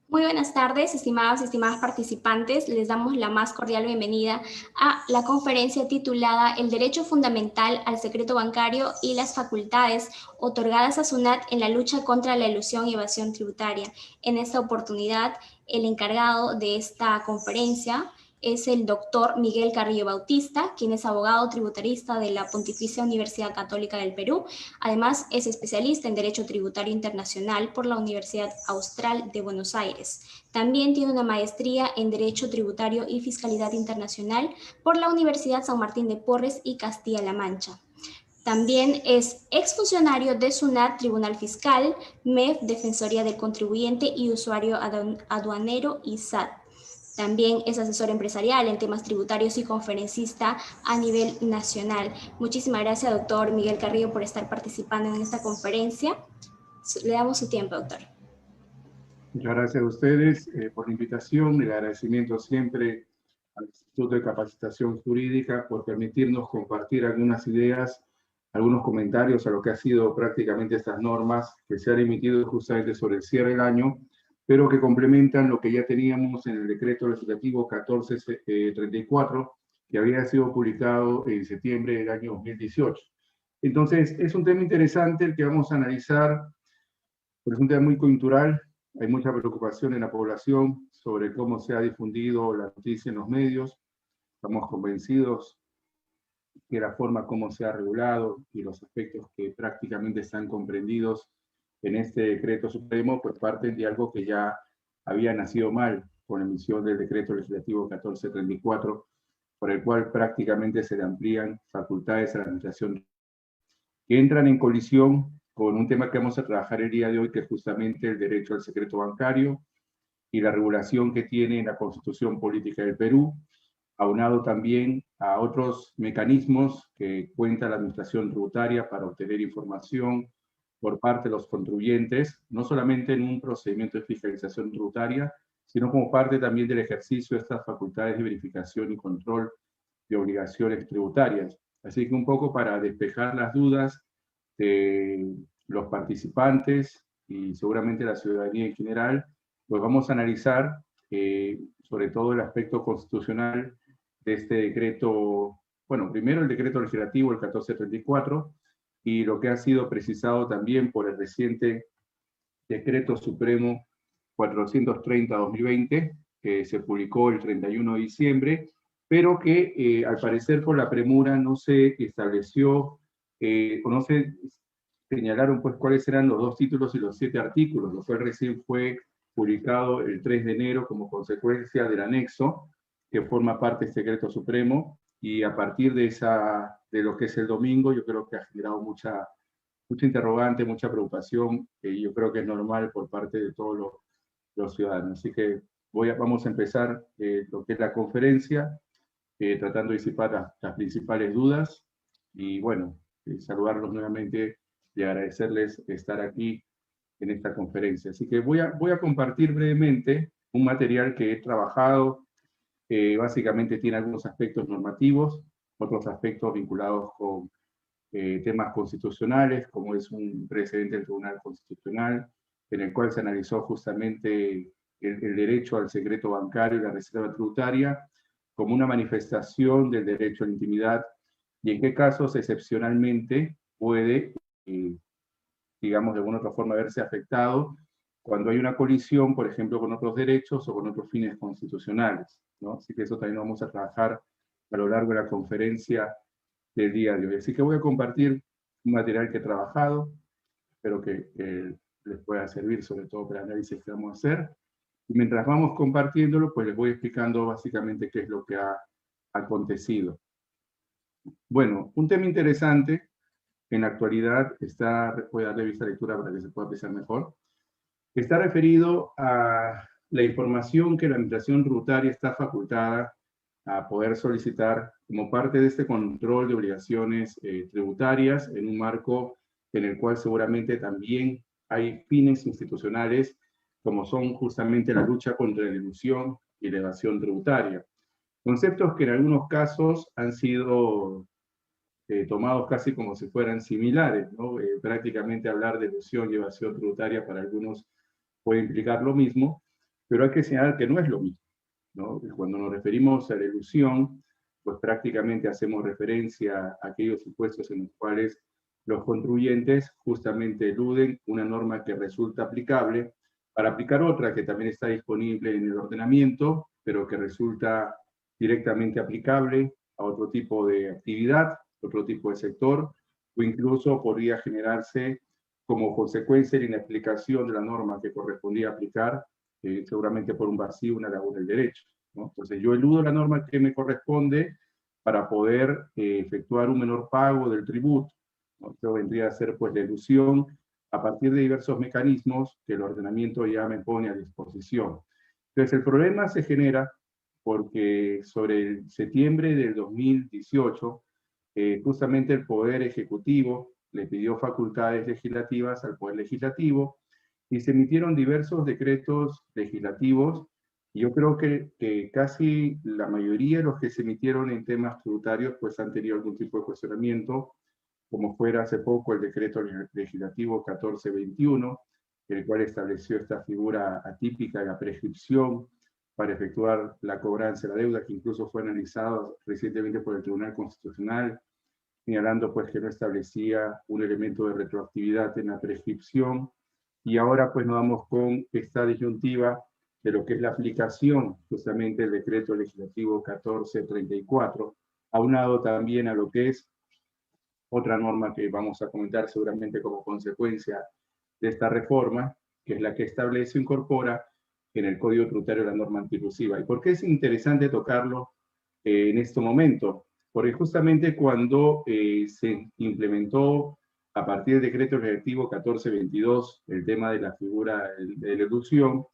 Muy buenas tardes, estimados y estimadas participantes. Les damos la más cordial bienvenida a la conferencia titulada El derecho fundamental al secreto bancario y las facultades otorgadas a SUNAT en la lucha contra la elusión y evasión tributaria. En esta oportunidad, el encargado de esta conferencia es el doctor Miguel Carrillo Bautista, quien es abogado tributarista de la Pontificia Universidad Católica del Perú. Además, es especialista en Derecho Tributario Internacional por la Universidad Austral de Buenos Aires. También tiene una maestría en Derecho Tributario y Fiscalidad Internacional por la Universidad San Martín de Porres y Castilla-La Mancha. También es exfuncionario de SUNAT, Tribunal Fiscal, MEF, Defensoría del Contribuyente y Usuario Aduanero y SAT. También es asesor empresarial en temas tributarios y conferencista a nivel nacional. Muchísimas gracias, doctor Miguel Carrillo, por estar participando en esta conferencia. Le damos su tiempo, doctor. Muchas gracias a ustedes por la invitación. El agradecimiento siempre al Instituto de Capacitación Jurídica por permitirnos compartir algunas ideas, algunos comentarios a lo que ha sido prácticamente estas normas que se han emitido justamente sobre el cierre del año, pero que complementan lo que ya teníamos en el decreto legislativo 1434, que había sido publicado en septiembre del año 2018. Entonces, es un tema interesante el que vamos a analizar, porque es un tema muy coyuntural. Hay mucha preocupación en la población sobre cómo se ha difundido la noticia en los medios. Estamos convencidos que la forma como se ha regulado y los aspectos que prácticamente están comprendidos en este decreto supremo, pues parten de algo que ya había nacido mal con la emisión del decreto legislativo 1434, por el cual prácticamente se le amplían facultades a la administración, que entran en colisión con un tema que vamos a trabajar el día de hoy, que es justamente el derecho al secreto bancario y la regulación que tiene la Constitución Política del Perú, aunado también a otros mecanismos que cuenta la Administración Tributaria para obtener información por parte de los contribuyentes, no solamente en un procedimiento de fiscalización tributaria, sino como parte también del ejercicio de estas facultades de verificación y control de obligaciones tributarias. Así que un poco para despejar las dudas de los participantes y seguramente la ciudadanía en general, pues vamos a analizar sobre todo el aspecto constitucional de este decreto. Bueno, primero el decreto legislativo, el 1434, y lo que ha sido precisado también por el reciente decreto supremo 430-2020, que se publicó el 31 de diciembre, pero que al parecer por la premura no se estableció o no se señalaron pues cuáles eran los 2 títulos y los 7 artículos, lo cual recién fue publicado el 3 de enero como consecuencia del anexo que forma parte de este decreto supremo, y a partir de lo que es el domingo, yo creo que ha generado mucha interrogante, mucha preocupación, que yo creo que es normal por parte de todos los ciudadanos. Así que vamos a empezar lo que es la conferencia, tratando de disipar las principales dudas, y bueno, saludarlos nuevamente y agradecerles estar aquí en esta conferencia. Así que voy a compartir brevemente un material que he trabajado. Básicamente tiene algunos aspectos normativos, otros aspectos vinculados con temas constitucionales, como es un precedente del Tribunal Constitucional, en el cual se analizó justamente el derecho al secreto bancario y la reserva tributaria como una manifestación del derecho a la intimidad, y en qué casos excepcionalmente puede, digamos, de alguna otra forma verse afectado cuando hay una colisión, por ejemplo, con otros derechos o con otros fines constitucionales, ¿no? Así que eso también lo vamos a trabajar a lo largo de la conferencia del día de hoy. Así que voy a compartir un material que he trabajado, espero que les pueda servir sobre todo para el análisis que vamos a hacer. Y mientras vamos compartiéndolo, pues les voy explicando básicamente qué es lo que ha acontecido. Bueno, un tema interesante en la actualidad voy a darle vista lectura para que se pueda apreciar mejor, está referido a la información que la Administración Tributaria está facultada a poder solicitar como parte de este control de obligaciones tributarias en un marco en el cual seguramente también hay fines institucionales como son justamente la lucha contra la elusión y la evasión tributaria. Conceptos que en algunos casos han sido tomados casi como si fueran similares, ¿no? Prácticamente hablar de elusión y evasión tributaria para algunos puede implicar lo mismo, Pero hay que señalar que no es lo mismo, ¿no? Cuando nos referimos a la elusión, pues prácticamente hacemos referencia a aquellos supuestos en los cuales los contribuyentes justamente eluden una norma que resulta aplicable para aplicar otra que también está disponible en el ordenamiento, pero que resulta directamente aplicable a otro tipo de actividad, otro tipo de sector, o incluso podría generarse como consecuencia de la inaplicación de la norma que correspondía aplicar, seguramente por un vacío, una laguna del derecho, ¿no? Entonces yo eludo la norma que me corresponde para poder efectuar un menor pago del tributo, ¿no? Esto vendría a ser pues la elusión a partir de diversos mecanismos que el ordenamiento ya me pone a disposición. Entonces el problema se genera porque sobre el septiembre del 2018, justamente el Poder Ejecutivo le pidió facultades legislativas al Poder Legislativo y se emitieron diversos decretos legislativos. Y yo creo que casi la mayoría de los que se emitieron en temas tributarios pues han tenido algún tipo de cuestionamiento, como fuera hace poco el decreto legislativo 1421, el cual estableció esta figura atípica de la prescripción para efectuar la cobranza de la deuda, que incluso fue analizado recientemente por el Tribunal Constitucional, señalando pues que no establecía un elemento de retroactividad en la prescripción. Y ahora pues nos vamos con esta disyuntiva de lo que es la aplicación justamente del decreto legislativo 1434, aunado también a lo que es otra norma que vamos a comentar seguramente como consecuencia de esta reforma, que es la que establece o incorpora en el Código Tributario la norma antielusiva. ¿Y por qué es interesante tocarlo en este momento? Porque justamente cuando se implementó a partir del decreto legislativo 1422 el tema de la figura de la elusión,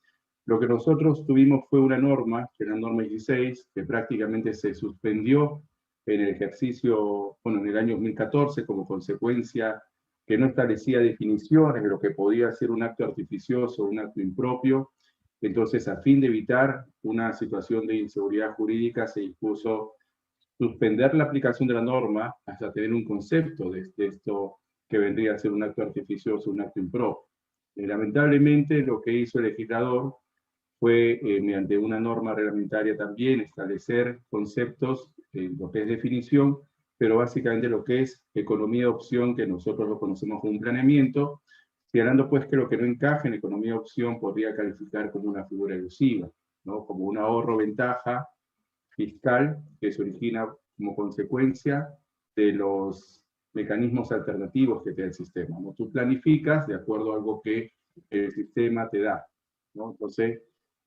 lo que nosotros tuvimos fue una norma, que era la norma 16, que prácticamente se suspendió en el ejercicio, bueno, en el año 2014, como consecuencia que no establecía definiciones de lo que podía ser un acto artificioso, un acto impropio. Entonces, a fin de evitar una situación de inseguridad jurídica, se dispuso suspender la aplicación de la norma hasta tener un concepto de esto que vendría a ser un acto artificioso, un acto impropio. Lamentablemente, lo que hizo el legislador fue, mediante una norma reglamentaria también, establecer conceptos, lo que es definición, pero básicamente lo que es economía de opción, que nosotros lo conocemos como un planeamiento, señalando pues que lo que no encaja en economía de opción podría calificar como una figura elusiva, ¿no? Como un ahorro-ventaja fiscal que se origina como consecuencia de los mecanismos alternativos que te da el sistema, ¿no? Tú planificas de acuerdo a algo que el sistema te da, ¿no? Entonces,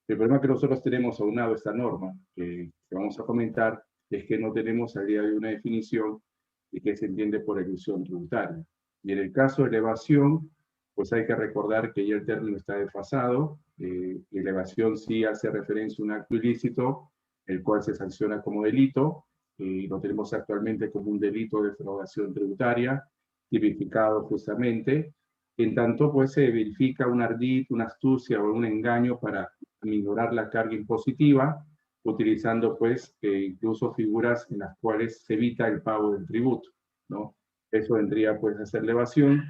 el problema que nosotros tenemos aunado a esta norma, que vamos a comentar, es que no tenemos al día de hoy una definición de qué se entiende por elusión tributaria. Y en el caso de la evasión, pues hay que recordar que ya el término está desfasado, y la evasión sí hace referencia a un acto ilícito, el cual se sanciona como delito, y lo tenemos actualmente como un delito de defraudación tributaria, tipificado justamente, en tanto pues se verifica un ardid, una astucia o un engaño para minorar la carga impositiva, utilizando pues incluso figuras en las cuales se evita el pago del tributo, ¿no? Eso vendría pues a ser la evasión,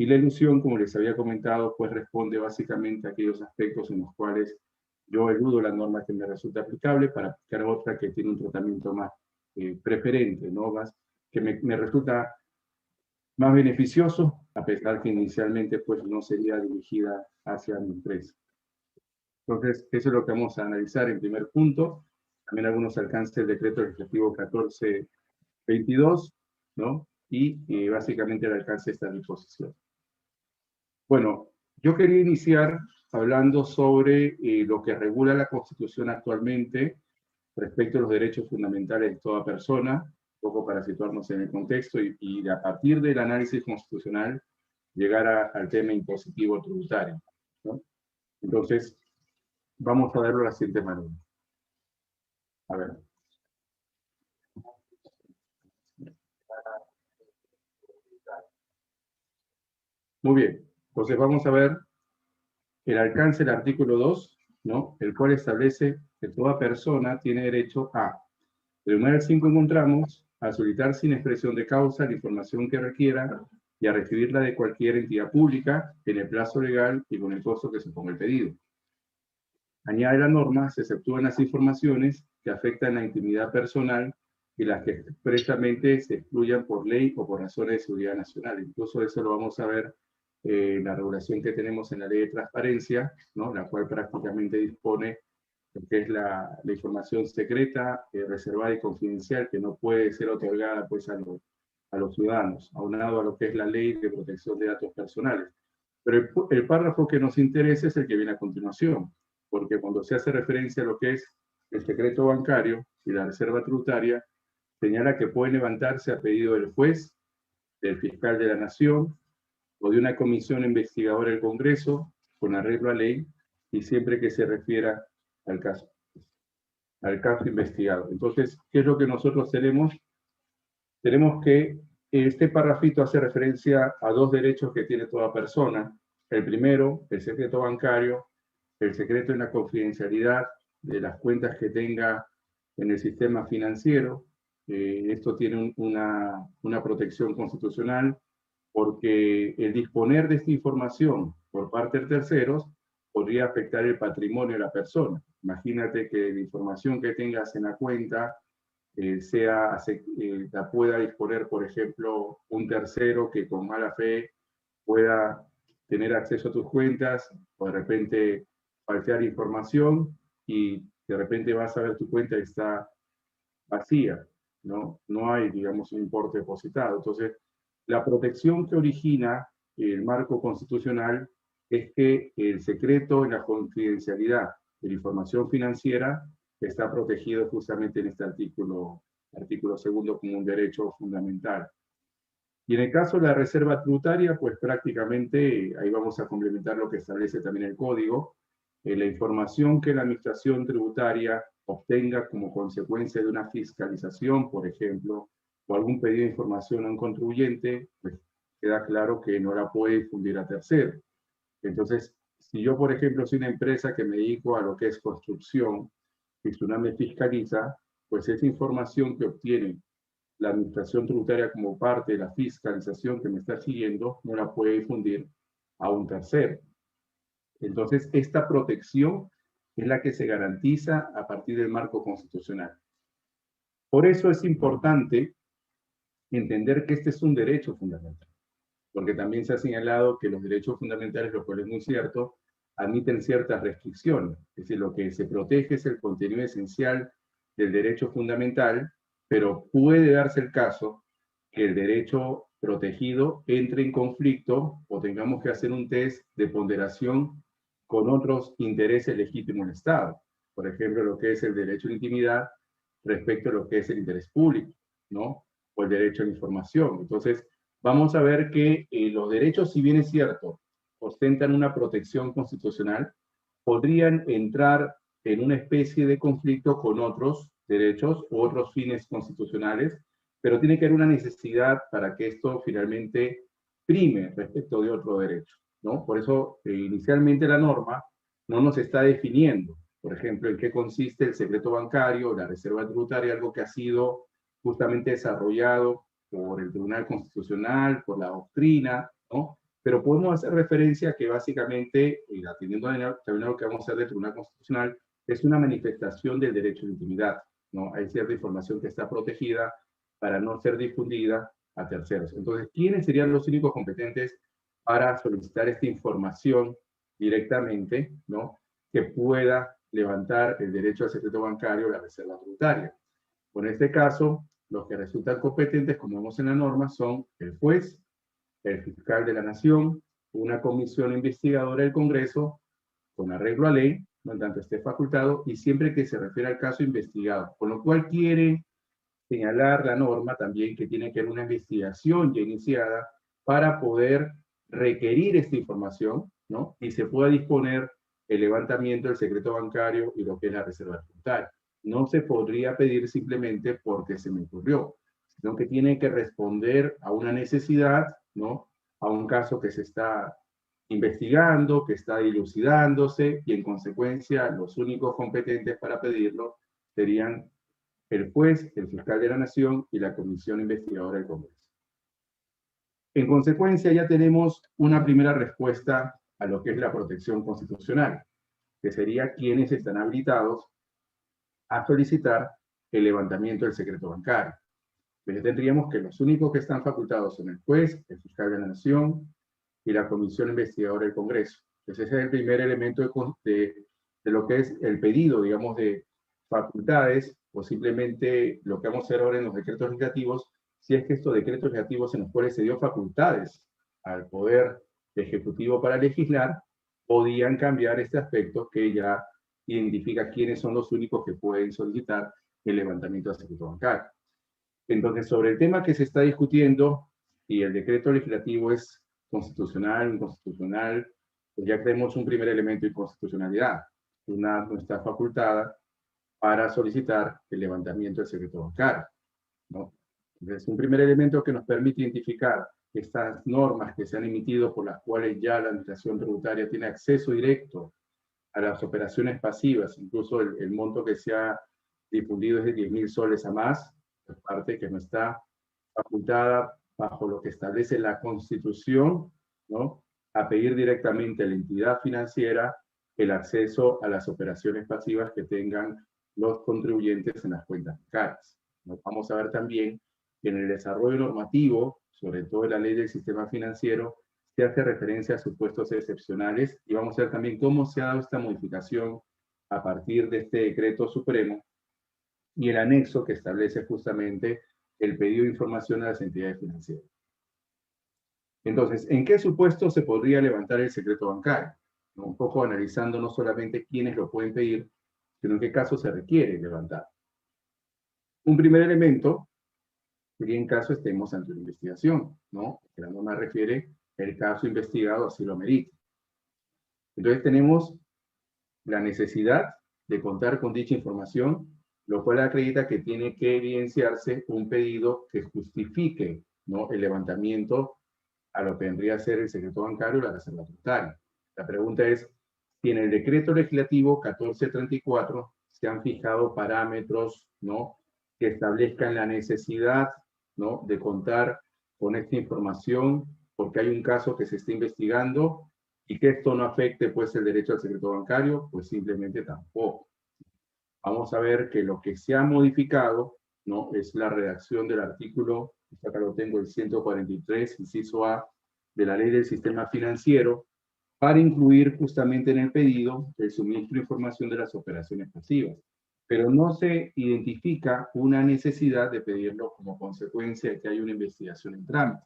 y la elusión, como les había comentado, pues responde básicamente a aquellos aspectos en los cuales yo eludo la norma que me resulta aplicable para aplicar otra que tiene un tratamiento más preferente, ¿no? Más, que me resulta más beneficioso, a pesar que inicialmente pues no sería dirigida hacia mi empresa. Entonces, eso es lo que vamos a analizar en primer punto. También algunos alcances del decreto legislativo 1422, ¿no? Y básicamente el alcance de esta disposición. Bueno, yo quería iniciar hablando sobre lo que regula la Constitución actualmente respecto a los derechos fundamentales de toda persona, un poco para situarnos en el contexto y a partir del análisis constitucional llegar al tema impositivo tributario, ¿no? Entonces, vamos a verlo de la siguiente manera. A ver. Muy bien. Entonces vamos a ver el alcance del artículo 2, ¿no? El cual establece que toda persona tiene derecho a, del 1 al 5 encontramos, a solicitar sin expresión de causa la información que requiera y a recibirla de cualquier entidad pública en el plazo legal y con el costo que suponga el pedido. añade la norma, se exceptúan las informaciones que afectan la intimidad personal y las que expresamente se excluyan por ley o por razones de seguridad nacional. Incluso eso lo vamos a ver en la regulación que tenemos en la ley de transparencia, ¿no? La cual prácticamente dispone lo que es la información secreta, reservada y confidencial, que no puede ser otorgada pues, a los ciudadanos, aunado a lo que es la ley de protección de datos personales. Pero el párrafo que nos interesa es el que viene a continuación, porque cuando se hace referencia a lo que es el secreto bancario y la reserva tributaria, señala que puede levantarse a pedido del juez, del fiscal de la nación o de una comisión investigadora del Congreso con arreglo a ley y siempre que se refiera al caso investigado. Entonces, ¿qué es lo que nosotros tenemos? Tenemos que este parrafito hace referencia a dos derechos que tiene toda persona. El primero, el secreto bancario, el secreto en la confidencialidad de las cuentas que tenga en el sistema financiero. Esto tiene una protección constitucional porque el disponer de esta información por parte de terceros podría afectar el patrimonio de la persona. Imagínate que la información que tengas en la cuenta la pueda disponer, por ejemplo, un tercero que con mala fe pueda tener acceso a tus cuentas o de repente falsear información y de repente vas a ver tu cuenta y está vacía, ¿no? No hay, digamos, un importe depositado. Entonces, la protección que origina el marco constitucional es que el secreto en la confidencialidad de la información financiera está protegido justamente en este artículo segundo como un derecho fundamental. Y en el caso de la reserva tributaria, pues prácticamente ahí vamos a complementar lo que establece también el código. La información que la administración tributaria obtenga como consecuencia de una fiscalización, por ejemplo, o algún pedido de información a un contribuyente, pues queda claro que no la puede difundir a terceros. Entonces, si yo, por ejemplo, soy una empresa que me dedico a lo que es construcción, y SUNAT me fiscaliza, pues esa información que obtiene la administración tributaria como parte de la fiscalización que me está siguiendo, no la puede difundir a un tercero. Entonces, esta protección es la que se garantiza a partir del marco constitucional. Por eso es importante entender que este es un derecho fundamental, porque también se ha señalado que los derechos fundamentales, lo cual es muy cierto, admiten ciertas restricciones. Es decir, lo que se protege es el contenido esencial del derecho fundamental, pero puede darse el caso que el derecho protegido entre en conflicto o tengamos que hacer un test de ponderación con otros intereses legítimos del Estado. Por ejemplo, lo que es el derecho a la intimidad respecto a lo que es el interés público, ¿no? O el derecho a la información. Entonces, vamos a ver que los derechos, si bien es cierto, ostentan una protección constitucional, podrían entrar en una especie de conflicto con otros derechos u otros fines constitucionales, pero tiene que haber una necesidad para que esto finalmente prime respecto de otro derecho, ¿no? Por eso, inicialmente la norma no nos está definiendo, por ejemplo, en qué consiste el secreto bancario, la reserva tributaria, algo que ha sido justamente desarrollado por el Tribunal Constitucional, por la doctrina, ¿no? Pero podemos hacer referencia a que básicamente, atendiendo también a lo que vamos a hacer del Tribunal Constitucional, es una manifestación del derecho a la intimidad, ¿no? Hay cierta información que está protegida para no ser difundida a terceros. Entonces, ¿quiénes serían los únicos competentes para solicitar esta información directamente, ¿no? Que pueda levantar el derecho al secreto bancario o la reserva tributaria? Bueno, en este caso, los que resultan competentes, como vemos en la norma, son el juez, el fiscal de la nación, una comisión investigadora del Congreso, con arreglo a ley, no en tanto esté facultado, y siempre que se refiere al caso investigado. Con lo cual quiere señalar la norma también que tiene que haber una investigación ya iniciada para poder requerir esta información, ¿no? Y se pueda disponer el levantamiento del secreto bancario y lo que es la reserva tributaria. No se podría pedir simplemente porque se me ocurrió, sino que tiene que responder a una necesidad, ¿no? A un caso que se está investigando, que está dilucidándose, y en consecuencia los únicos competentes para pedirlo serían el juez, el fiscal de la nación y la comisión investigadora del Congreso. En consecuencia, ya tenemos una primera respuesta a lo que es la protección constitucional. que sería quienes están habilitados a solicitar el levantamiento del secreto bancario. Entonces tendríamos que los únicos que están facultados son el juez, el fiscal de la Nación y la comisión investigadora del Congreso. Entonces ese es el primer elemento de lo que es el pedido, digamos, de facultades, o simplemente lo que vamos a hacer ahora en los decretos legislativos, si es que estos decretos legislativos en los cuales se dio facultades al Poder Ejecutivo para legislar, podían cambiar este aspecto que ya identifica quiénes son los únicos que pueden solicitar el levantamiento del secreto bancario. Entonces, sobre el tema que se está discutiendo, si el decreto legislativo es constitucional, inconstitucional, pues ya tenemos un primer elemento de inconstitucionalidad. Una no está facultada para solicitar el levantamiento del secreto bancario, ¿no? Entonces, un primer elemento que nos permite identificar estas normas que se han emitido por las cuales ya la administración tributaria tiene acceso directo a las operaciones pasivas, incluso el monto que se ha difundido es de 10.000 soles a más, parte que no está facultada bajo lo que establece la Constitución, ¿no?, a pedir directamente a la entidad financiera el acceso a las operaciones pasivas que tengan los contribuyentes en las cuentas bancarias. Vamos a ver también que en el desarrollo normativo, sobre todo en la ley del sistema financiero, se hace referencia a supuestos excepcionales, y vamos a ver también cómo se ha dado esta modificación a partir de este decreto supremo y el anexo que establece justamente el pedido de información a las entidades financieras. Entonces, ¿en qué supuesto se podría levantar el secreto bancario? Un poco analizando no solamente quiénes lo pueden pedir, sino en qué caso se requiere levantar. Un primer elemento sería en caso estemos ante una investigación, ¿no? Que la norma refiere el caso investigado así lo merita. Entonces tenemos la necesidad de contar con dicha información, lo cual acredita que tiene que evidenciarse un pedido que justifique, ¿no?, el levantamiento a lo que vendría a ser el secreto bancario y la reserva tributaria. La pregunta es si en el decreto legislativo 1434 se han fijado parámetros, ¿no?, que establezcan la necesidad, ¿no?, de contar con esta información porque hay un caso que se está investigando, y que esto no afecte pues el derecho al secreto bancario, pues simplemente tampoco. Vamos a ver que lo que se ha modificado, ¿no?, es la redacción del artículo, acá lo tengo, el 143, inciso A, de la ley del sistema financiero, para incluir justamente en el pedido el suministro de información de las operaciones pasivas. Pero no se identifica una necesidad de pedirlo como consecuencia de que hay una investigación en trámite.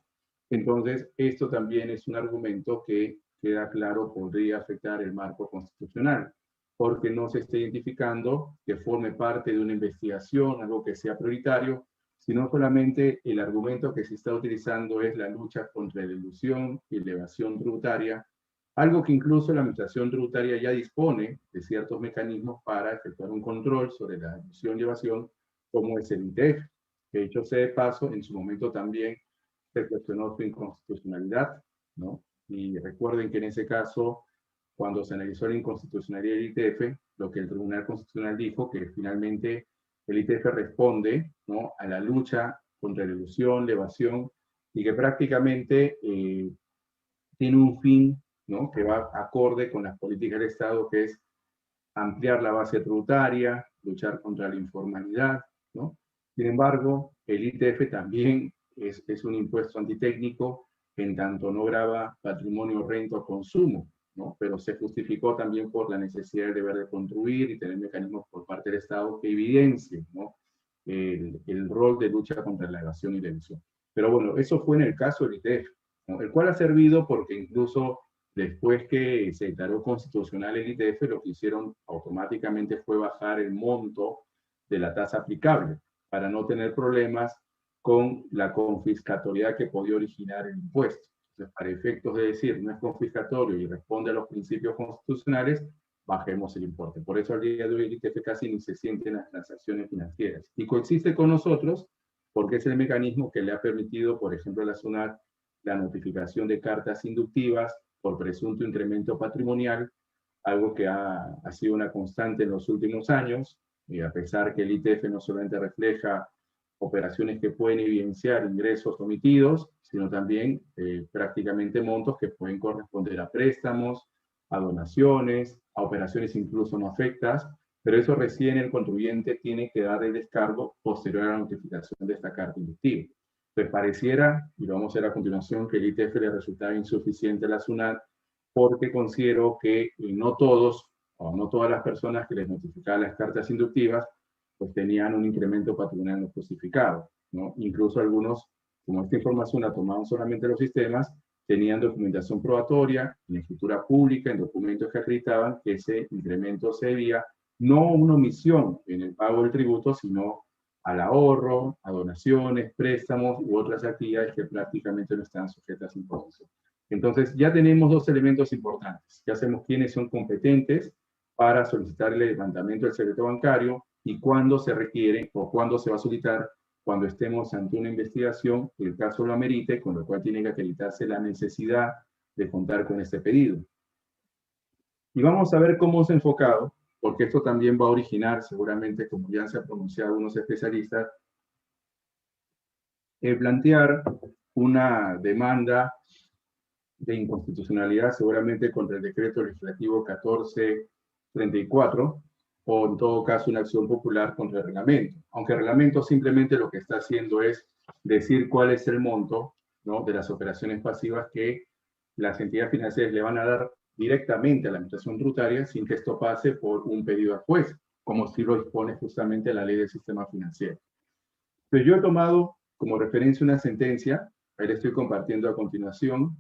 Entonces, esto también es un argumento que queda claro podría afectar el marco constitucional, porque no se está identificando que forme parte de una investigación, algo que sea prioritario, sino solamente el argumento que se está utilizando es la lucha contra la elusión y la evasión tributaria, algo que incluso la administración tributaria ya dispone de ciertos mecanismos para efectuar un control sobre la elusión y evasión, como es el ITF, que dicho sea de paso, en su momento también se cuestionó su inconstitucionalidad, ¿no? Y recuerden que en ese caso, cuando se analizó la inconstitucionalidad del ITF, lo que el Tribunal Constitucional dijo, que finalmente el ITF responde, ¿no?, a la lucha contra la elusión, la evasión, y que prácticamente tiene un fin, ¿no?, que va acorde con las políticas del Estado, que es ampliar la base tributaria, luchar contra la informalidad, ¿no? Sin embargo, el ITF también es un impuesto antitécnico, en tanto no grava patrimonio, renta o consumo, ¿no? Pero se justificó también por la necesidad del deber de contribuir y tener mecanismos por parte del Estado que evidencien, ¿no?, el rol de lucha contra la evasión y la elusión. Pero bueno, eso fue en el caso del ITF, ¿no?, el cual ha servido porque incluso después que se declaró constitucional el ITF, lo que hicieron automáticamente fue bajar el monto de la tasa aplicable para no tener problemas con la confiscatoriedad que podía originar el impuesto. Entonces, para efectos de decir no es confiscatorio y responde a los principios constitucionales, bajemos el importe. Por eso al día de hoy el ITF casi ni se siente en las transacciones financieras. Y coexiste con nosotros porque es el mecanismo que le ha permitido, por ejemplo, a la SUNAT, la notificación de cartas inductivas por presunto incremento patrimonial, algo que ha sido una constante en los últimos años, y a pesar que el ITF no solamente refleja operaciones que pueden evidenciar ingresos omitidos, sino también prácticamente montos que pueden corresponder a préstamos, a donaciones, a operaciones incluso no afectas, pero eso recién el contribuyente tiene que dar el descargo posterior a la notificación de esta carta inductiva. Entonces pareciera, y lo vamos a ver a continuación, que el ITF le resultaba insuficiente a la SUNAT porque considero que no todos, o no todas las personas que les notificaban las cartas inductivas, pues tenían un incremento patrimonial no justificado, ¿no? Incluso algunos, como esta información la tomaban solamente los sistemas, tenían documentación probatoria, en escritura pública, en documentos que acreditaban que ese incremento se debía no a una omisión en el pago del tributo, sino al ahorro, a donaciones, préstamos u otras actividades que prácticamente no están sujetas a imposición. Entonces, ya tenemos dos elementos importantes. Ya sabemos quiénes son competentes para solicitar el levantamiento del secreto bancario y cuándo se requiere o cuándo se va a solicitar cuando estemos ante una investigación que el caso lo amerite, con lo cual tiene que acreditarse la necesidad de contar con este pedido. Y vamos a ver cómo se ha enfocado, porque esto también va a originar, seguramente, como ya se han pronunciado algunos especialistas, plantear una demanda de inconstitucionalidad, seguramente contra el decreto legislativo 1434, o en todo caso una acción popular contra el reglamento. Aunque el reglamento simplemente lo que está haciendo es decir cuál es el monto, ¿no?, de las operaciones pasivas que las entidades financieras le van a dar directamente a la administración tributaria sin que esto pase por un pedido al juez, como si lo dispone justamente la ley del sistema financiero. Entonces yo he tomado como referencia una sentencia, ahí la estoy compartiendo a continuación,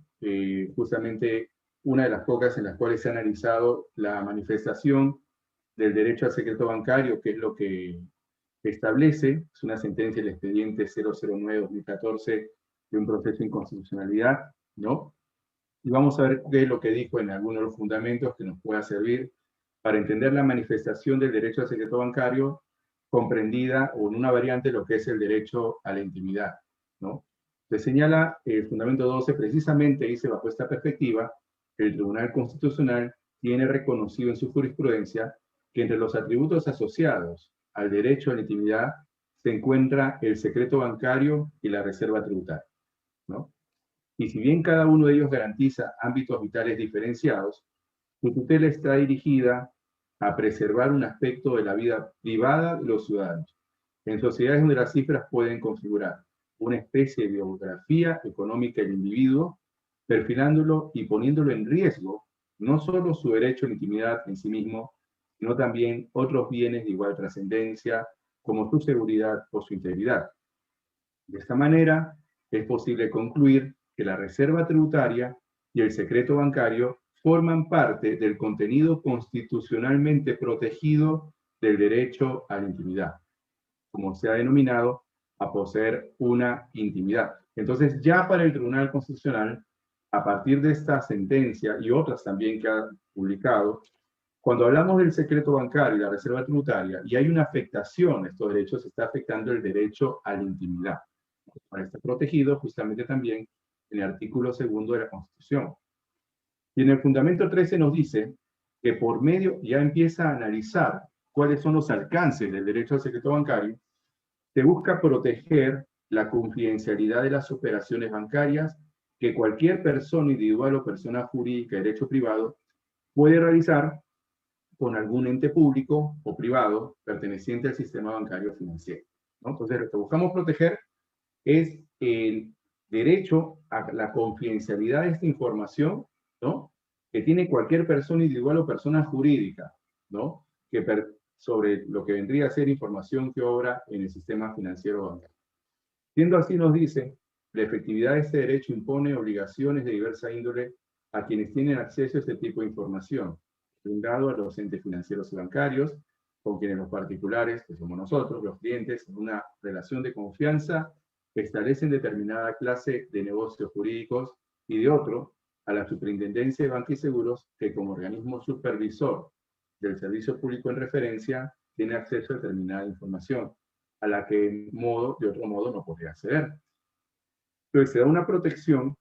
justamente una de las pocas en las cuales se ha analizado la manifestación del derecho al secreto bancario, que es lo que establece, es una sentencia del expediente 009-2014 de un proceso de inconstitucionalidad, ¿no? Y vamos a ver qué es lo que dijo en algunos de los fundamentos que nos pueda servir para entender la manifestación del derecho al secreto bancario comprendida o en una variante de lo que es el derecho a la intimidad, ¿no? Se señala el fundamento 12, precisamente dice bajo esta perspectiva, que el Tribunal Constitucional tiene reconocido en su jurisprudencia que entre los atributos asociados al derecho a la intimidad se encuentra el secreto bancario y la reserva tributaria, ¿no? Y si bien cada uno de ellos garantiza ámbitos vitales diferenciados, su tutela está dirigida a preservar un aspecto de la vida privada de los ciudadanos, en sociedades donde las cifras pueden configurar una especie de biografía económica del individuo, perfilándolo y poniéndolo en riesgo, no solo su derecho a la intimidad en sí mismo, sino también otros bienes de igual trascendencia, como su seguridad o su integridad. De esta manera, es posible concluir que la reserva tributaria y el secreto bancario forman parte del contenido constitucionalmente protegido del derecho a la intimidad, como se ha denominado a poseer una intimidad. Entonces, ya para el Tribunal Constitucional, a partir de esta sentencia y otras también que ha publicado, cuando hablamos del secreto bancario y la reserva tributaria, y hay una afectación a estos derechos, se está afectando el derecho a la intimidad. Para estar protegido justamente también en el artículo 2 de la Constitución. Y en el fundamento 13 nos dice que por medio, ya empieza a analizar cuáles son los alcances del derecho al secreto bancario, se busca proteger la confidencialidad de las operaciones bancarias que cualquier persona individual o persona jurídica de derecho privado puede realizar con algún ente público o privado perteneciente al sistema bancario financiero, ¿no? Entonces, lo que buscamos proteger es el derecho a la confidencialidad de esta información, ¿no?, que tiene cualquier persona individual o persona jurídica, ¿no?, sobre lo que vendría a ser información que obra en el sistema financiero bancario. Siendo así, nos dice, la efectividad de este derecho impone obligaciones de diversa índole a quienes tienen acceso a este tipo de información, brindado a los entes financieros y bancarios, con quienes los particulares, que somos nosotros, los clientes, en una relación de confianza, establecen determinada clase de negocios jurídicos, y de otro, a la Superintendencia de Banca y Seguros, que como organismo supervisor del servicio público en referencia, tiene acceso a determinada información, a la que de otro modo no podría acceder. Entonces se da una protección,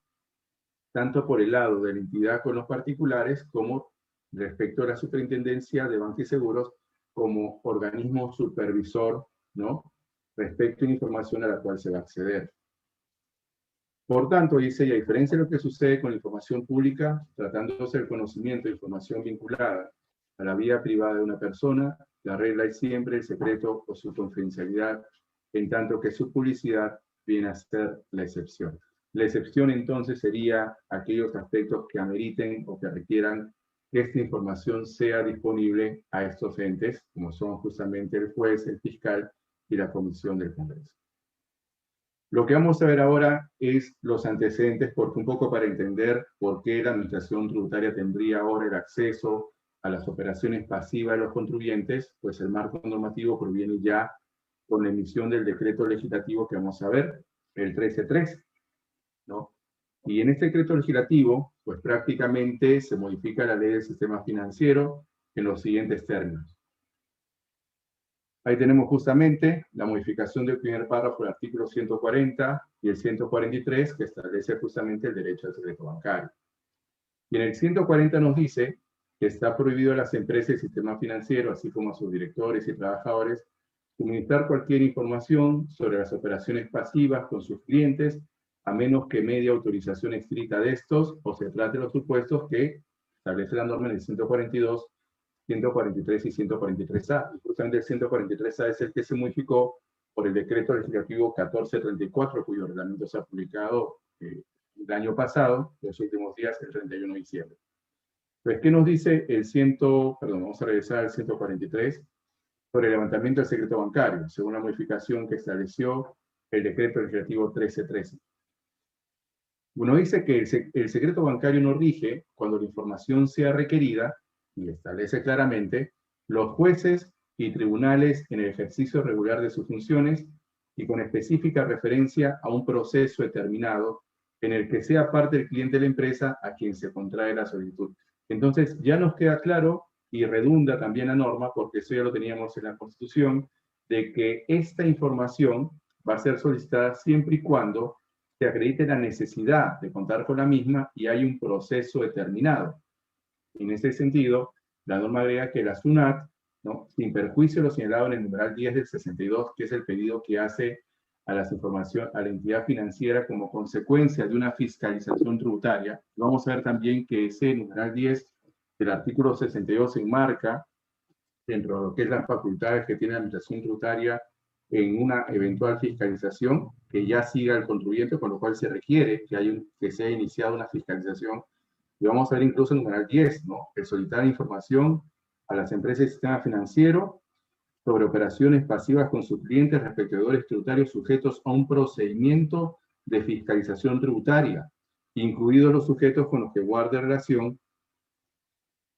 tanto por el lado de la entidad con los particulares, como respecto a la Superintendencia de Banca y Seguros, como organismo supervisor, ¿no?, respecto a la información a la cual se va a acceder. Por tanto, dice, y a diferencia de lo que sucede con la información pública, tratándose del conocimiento de información vinculada a la vida privada de una persona, la regla es siempre el secreto o su confidencialidad, en tanto que su publicidad viene a ser la excepción. La excepción entonces sería aquellos aspectos que ameriten o que requieran que esta información sea disponible a estos entes, como son justamente el juez, el fiscal y la comisión del Congreso. Lo que vamos a ver ahora es los antecedentes, porque un poco para entender por qué la administración tributaria tendría ahora el acceso a las operaciones pasivas de los contribuyentes, pues el marco normativo proviene ya con la emisión del decreto legislativo que vamos a ver, el 13.3, ¿no? Y en este decreto legislativo, pues prácticamente se modifica la ley del sistema financiero en los siguientes términos. Ahí tenemos justamente la modificación del primer párrafo del artículo 140 y el 143, que establece justamente el derecho al secreto bancario. Y en el 140 nos dice que está prohibido a las empresas del sistema financiero, así como a sus directores y trabajadores, suministrar cualquier información sobre las operaciones pasivas con sus clientes, a menos que medie autorización escrita de estos, o se trate de los supuestos que establece la norma en el 142, 143 y 143A. Y justamente el 143A es el que se modificó por el decreto legislativo 1434, cuyo reglamento se ha publicado el año pasado, los últimos días, el 31 de diciembre. Entonces, ¿qué nos dice el vamos a regresar al 143, sobre el levantamiento del secreto bancario, según la modificación que estableció el decreto legislativo 1313? Uno dice que el secreto bancario no rige cuando la información sea requerida, y establece claramente, los jueces y tribunales en el ejercicio regular de sus funciones y con específica referencia a un proceso determinado en el que sea parte el cliente de la empresa a quien se contrae la solicitud. Entonces ya nos queda claro y redunda también la norma, porque eso ya lo teníamos en la Constitución, de que esta información va a ser solicitada siempre y cuando se acredite la necesidad de contar con la misma y hay un proceso determinado. En ese sentido, la norma agrega que la SUNAT, ¿no?, sin perjuicio de lo señalado en el numeral 10 del 62, que es el pedido que hace a la entidad financiera como consecuencia de una fiscalización tributaria. Vamos a ver también que ese numeral 10 del artículo 62 se enmarca dentro de lo que es las facultades que tiene la administración tributaria en una eventual fiscalización que ya siga el contribuyente, con lo cual se requiere que se haya iniciado una fiscalización. Y vamos a ver incluso el numeral 10, ¿no?, el solicitar información a las empresas del sistema financiero sobre operaciones pasivas con sus clientes respecto a deudores tributarios sujetos a un procedimiento de fiscalización tributaria, incluidos los sujetos con los que guarde relación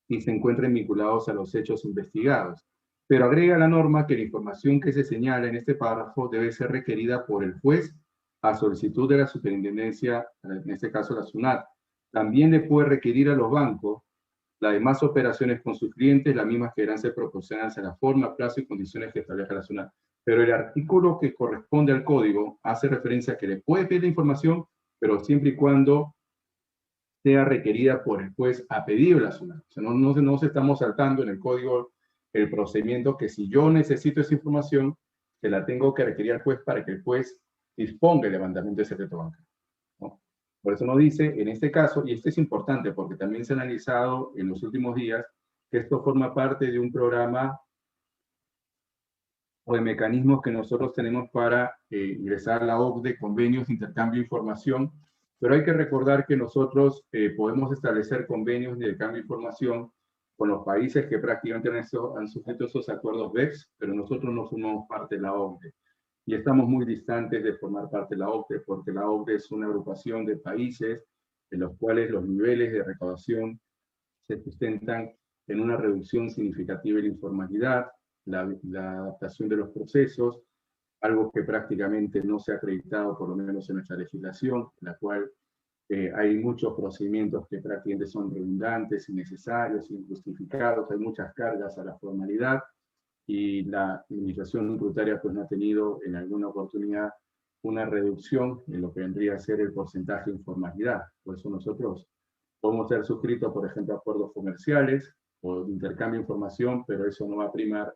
y se encuentren vinculados a los hechos investigados. Pero agrega la norma que la información que se señala en este párrafo debe ser requerida por el juez a solicitud de la superintendencia, en este caso la SUNAT. También le puede requerir a los bancos las demás operaciones con sus clientes, las mismas que deberán ser proporcionadas en la forma, plazo y condiciones que establezca la SUNAT. Pero el artículo que corresponde al código hace referencia a que le puede pedir la información, pero siempre y cuando sea requerida por el juez a pedido de la SUNAT. O sea, no se estamos saltando en el código el procedimiento que si yo necesito esa información, se la tengo que requerir al juez para que el juez disponga el levantamiento de secreto bancario, ¿no? Por eso nos dice, en este caso, y esto es importante porque también se ha analizado en los últimos días, que esto forma parte de un programa o de mecanismos que nosotros tenemos para ingresar a la OCDE, convenios de intercambio de información, pero hay que recordar que nosotros podemos establecer convenios de intercambio de información con los países que prácticamente han sujeto esos acuerdos BEPS, pero nosotros no formamos parte de la OCDE. Y estamos muy distantes de formar parte de la OCDE, porque la OCDE es una agrupación de países en los cuales los niveles de recaudación se sustentan en una reducción significativa de la informalidad, la adaptación de los procesos, algo que prácticamente no se ha acreditado, por lo menos en nuestra legislación, en la cual hay muchos procedimientos que prácticamente son redundantes, innecesarios, injustificados, hay muchas cargas a la formalidad, y la administración tributaria pues no ha tenido en alguna oportunidad una reducción en lo que vendría a ser el porcentaje de informalidad. Por eso nosotros podemos ser suscritos, por ejemplo, a acuerdos comerciales o de intercambio de información, pero eso no va a primar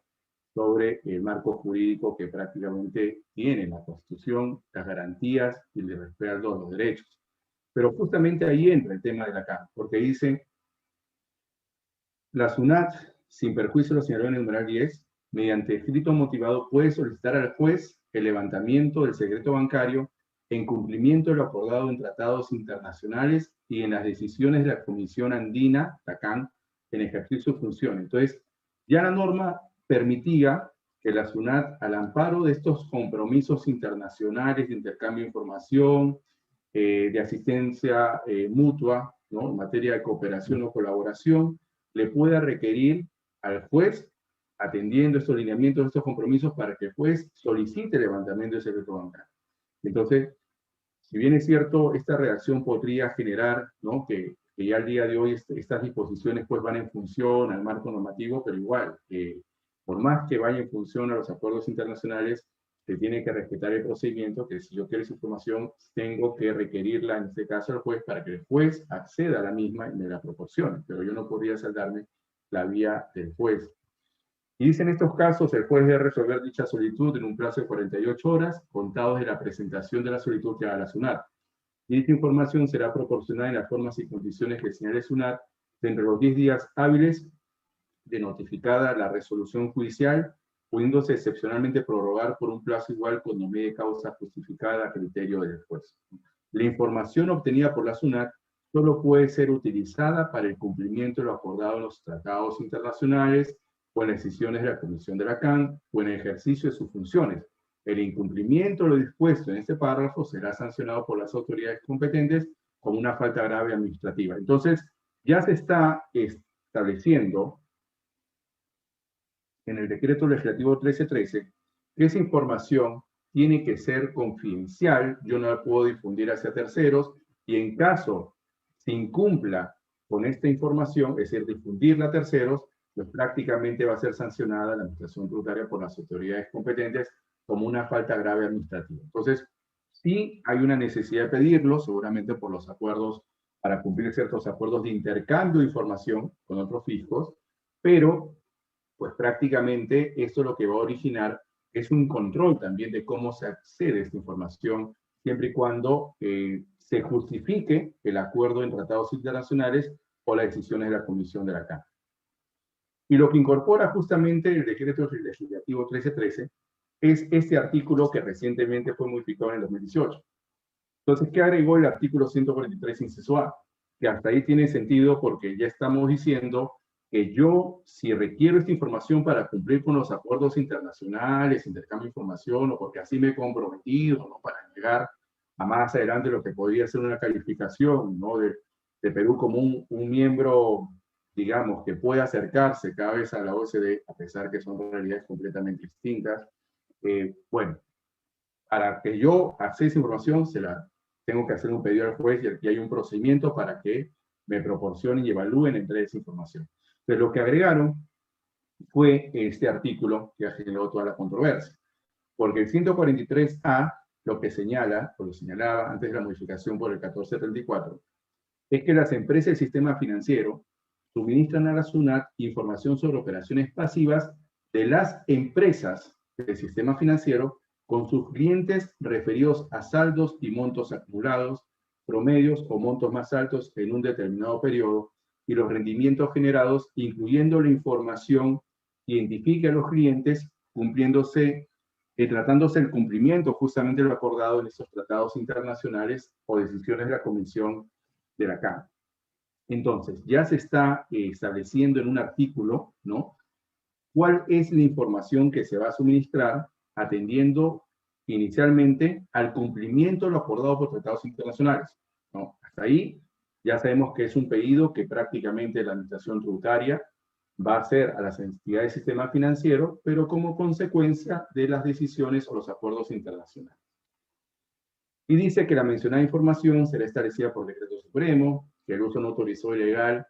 sobre el marco jurídico que prácticamente tiene la Constitución, las garantías y el respaldo a los derechos. Pero justamente ahí entra el tema de la CAN, porque dice, la SUNAT, sin perjuicio de lo señalado en el numeral 10, mediante escrito motivado puede solicitar al juez el levantamiento del secreto bancario en cumplimiento de lo acordado en tratados internacionales y en las decisiones de la Comisión Andina, la CAN, en ejercer sus funciones. Entonces, ya la norma permitía que la SUNAT, al amparo de estos compromisos internacionales de intercambio de información, de asistencia mutua, ¿no?, en materia de cooperación o colaboración, le pueda requerir al juez, atendiendo estos lineamientos, estos compromisos, para que el juez solicite el levantamiento del secreto bancario. Entonces, si bien es cierto, esta redacción podría generar, ¿no?, que ya al día de hoy estas disposiciones pues van en función al marco normativo, pero igual, por más que vaya en función a los acuerdos internacionales, se tiene que respetar el procedimiento, que si yo quiero esa información, tengo que requerirla, en este caso al juez, para que el juez acceda a la misma y me la proporcione, pero yo no podría saltarme la vía del juez. Y dice, en estos casos, el juez debe resolver dicha solicitud en un plazo de 48 horas, contados de la presentación de la solicitud que haga la SUNAT. Y esta información será proporcionada en las formas y condiciones que señale SUNAT dentro de los 10 días hábiles de notificada la resolución judicial, pudiéndose excepcionalmente prorrogar por un plazo igual cuando medie causa justificada a criterio del juez. La información obtenida por la SUNAT solo puede ser utilizada para el cumplimiento de lo acordado en los tratados internacionales o en las decisiones de la Comisión de la CAN o en el ejercicio de sus funciones. El incumplimiento de lo dispuesto en este párrafo será sancionado por las autoridades competentes como una falta grave administrativa. Entonces, ya se está estableciendo en el decreto legislativo 1313 que esa información tiene que ser confidencial, yo no la puedo difundir hacia terceros, y en caso se incumpla con esta información, es decir, difundirla a terceros, pues prácticamente va a ser sancionada la administración tributaria por las autoridades competentes como una falta grave administrativa. Entonces, sí hay una necesidad de pedirlo, seguramente por los acuerdos, para cumplir ciertos acuerdos de intercambio de información con otros fiscos, pero pues prácticamente esto lo que va a originar es un control también de cómo se accede a esta información, siempre y cuando se justifique el acuerdo en tratados internacionales o las decisiones de la Comisión de la CAN. Y lo que incorpora justamente el decreto legislativo 1313 es este artículo que recientemente fue modificado en el 2018. Entonces, ¿qué agregó el artículo 143, inciso A? Que hasta ahí tiene sentido porque ya estamos diciendo que yo, si requiero esta información para cumplir con los acuerdos internacionales, intercambio de información, o porque así me he comprometido, ¿no?, para llegar a más adelante lo que podría ser una calificación, ¿no?, de Perú como un miembro, digamos, que puede acercarse cada vez a la OCDE, a pesar que son realidades completamente distintas. Bueno, para que yo acceda a esa información, tengo que hacer un pedido al juez y hay un procedimiento para que me proporcionen y evalúen entre esa información. Entonces, lo que agregaron fue este artículo que ha generado toda la controversia. Porque el 143A lo que señala, o lo señalaba antes de la modificación por el 1434, es que las empresas del sistema financiero suministran a la SUNAT información sobre operaciones pasivas de las empresas del sistema financiero con sus clientes referidos a saldos y montos acumulados, promedios o montos más altos en un determinado periodo, y los rendimientos generados, incluyendo la información que identifique a los clientes, tratándose el cumplimiento justamente de lo acordado en estos tratados internacionales o decisiones de la Comisión de la CAN. Entonces, ya se está estableciendo en un artículo, ¿no?, cuál es la información que se va a suministrar atendiendo inicialmente al cumplimiento de lo acordado por tratados internacionales, ¿no? Hasta ahí ya sabemos que es un pedido que prácticamente la administración tributaria va a hacer a las entidades del sistema financiero, pero como consecuencia de las decisiones o los acuerdos internacionales. Y dice que la mencionada información será establecida por decreto supremo, que el uso no autorizado y ilegal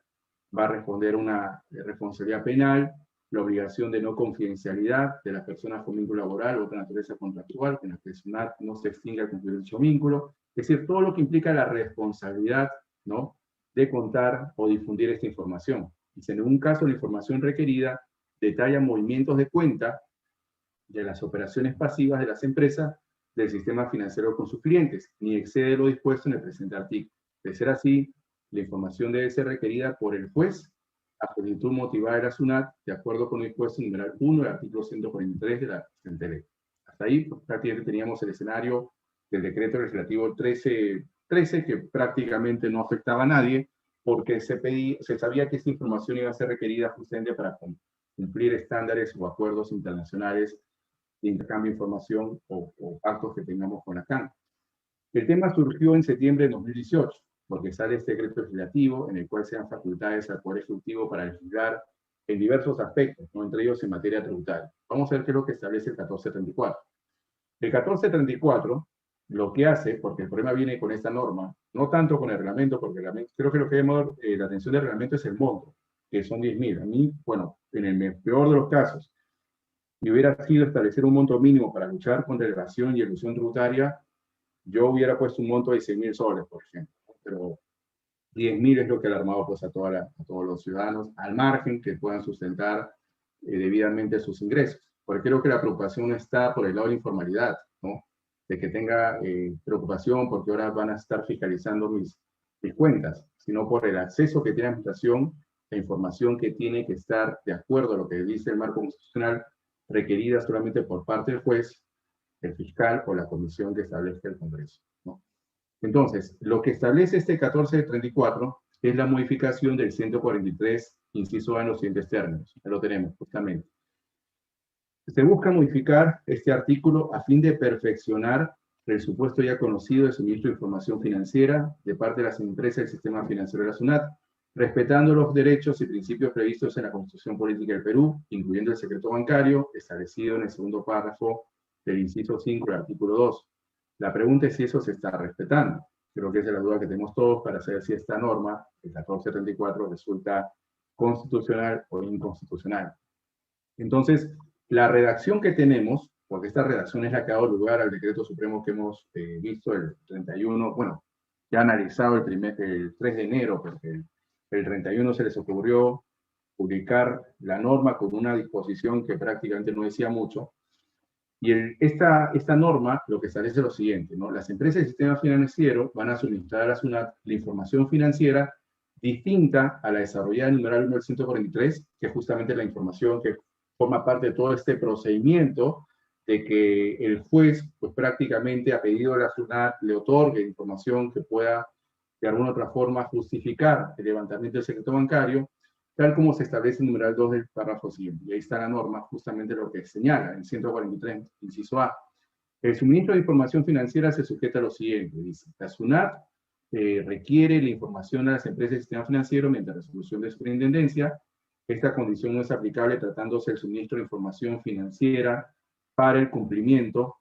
va a responder a una responsabilidad penal, la obligación de no confidencialidad de las personas con vínculo laboral o otra naturaleza contractual, que en la que SUNAT no se extinga al cumplir dicho vínculo, es decir, todo lo que implica la responsabilidad, ¿no?, de contar o difundir esta información. Y si en un caso la información requerida detalla movimientos de cuenta de las operaciones pasivas de las empresas del sistema financiero con sus clientes, ni excede lo dispuesto en el presente artículo. De ser así, la información debe ser requerida por el juez a solicitud motivada de la SUNAT, de acuerdo con el dispuesto en numeral 1 del artículo 143 de la presente ley. Hasta ahí, pues, prácticamente teníamos el escenario del decreto legislativo 13, que prácticamente no afectaba a nadie, porque se sabía que esta información iba a ser requerida justamente para cumplir estándares o acuerdos internacionales de intercambio de información o pactos que tengamos con la CAN. El tema surgió en septiembre de 2018, porque sale este decreto legislativo en el cual se dan facultades al Poder Ejecutivo para legislar en diversos aspectos, ¿no? Entre ellos en materia tributaria. Vamos a ver qué es lo que establece el 1434. El 1434 lo que hace, porque el problema viene con esta norma, no tanto con el reglamento, porque el reglamento, creo que lo que llama la atención del reglamento es el monto, que son 10.000. A mí, bueno, en el peor de los casos, si hubiera sido establecer un monto mínimo para luchar contra evasión y elusión tributaria, yo hubiera puesto un monto de 100.000 soles, por ejemplo, pero 10.000 es lo que ha alarmado pues, a todos los ciudadanos, al margen que puedan sustentar debidamente sus ingresos. Porque creo que la preocupación no está por el lado de la informalidad, ¿no? De que tenga preocupación porque ahora van a estar fiscalizando mis cuentas, sino por el acceso que tiene la administración, la información que tiene que estar de acuerdo a lo que dice el marco constitucional, requerida solamente por parte del juez, el fiscal o la comisión que establezca el Congreso, ¿no? Entonces, lo que establece este 1434 es la modificación del 143, inciso A en los siguientes términos. Ya lo tenemos, justamente. Se busca modificar este artículo a fin de perfeccionar el supuesto ya conocido de suministro de información financiera de parte de las empresas del sistema financiero de la SUNAT, respetando los derechos y principios previstos en la Constitución Política del Perú, incluyendo el secreto bancario, establecido en el segundo párrafo del inciso 5 del artículo 2. La pregunta es si eso se está respetando. Creo que esa es la duda que tenemos todos para saber si esta norma, el 1434, resulta constitucional o inconstitucional. Entonces, la redacción que tenemos, porque esta redacción es la que ha dado lugar al decreto supremo que hemos visto el 31, bueno, ya analizado el 3 de enero, porque el 31 se les ocurrió publicar la norma con una disposición que prácticamente no decía mucho. Y esta norma lo que establece es lo siguiente, ¿no? Las empresas del sistema financiero van a suministrar a la SUNAT la información financiera distinta a la desarrollada en el numeral 1 del 143, que es justamente la información que forma parte de todo este procedimiento de que el juez, pues prácticamente a pedido de la SUNAT, le otorgue información que pueda de alguna otra forma justificar el levantamiento del secreto bancario, tal como se establece en el numeral 2 del párrafo siguiente. Y ahí está la norma, justamente lo que señala en 143, inciso A. El suministro de información financiera se sujeta a lo siguiente, dice, la SUNAT requiere la información a las empresas del sistema financiero mediante resolución de superintendencia. Esta condición no es aplicable tratándose del suministro de información financiera para el cumplimiento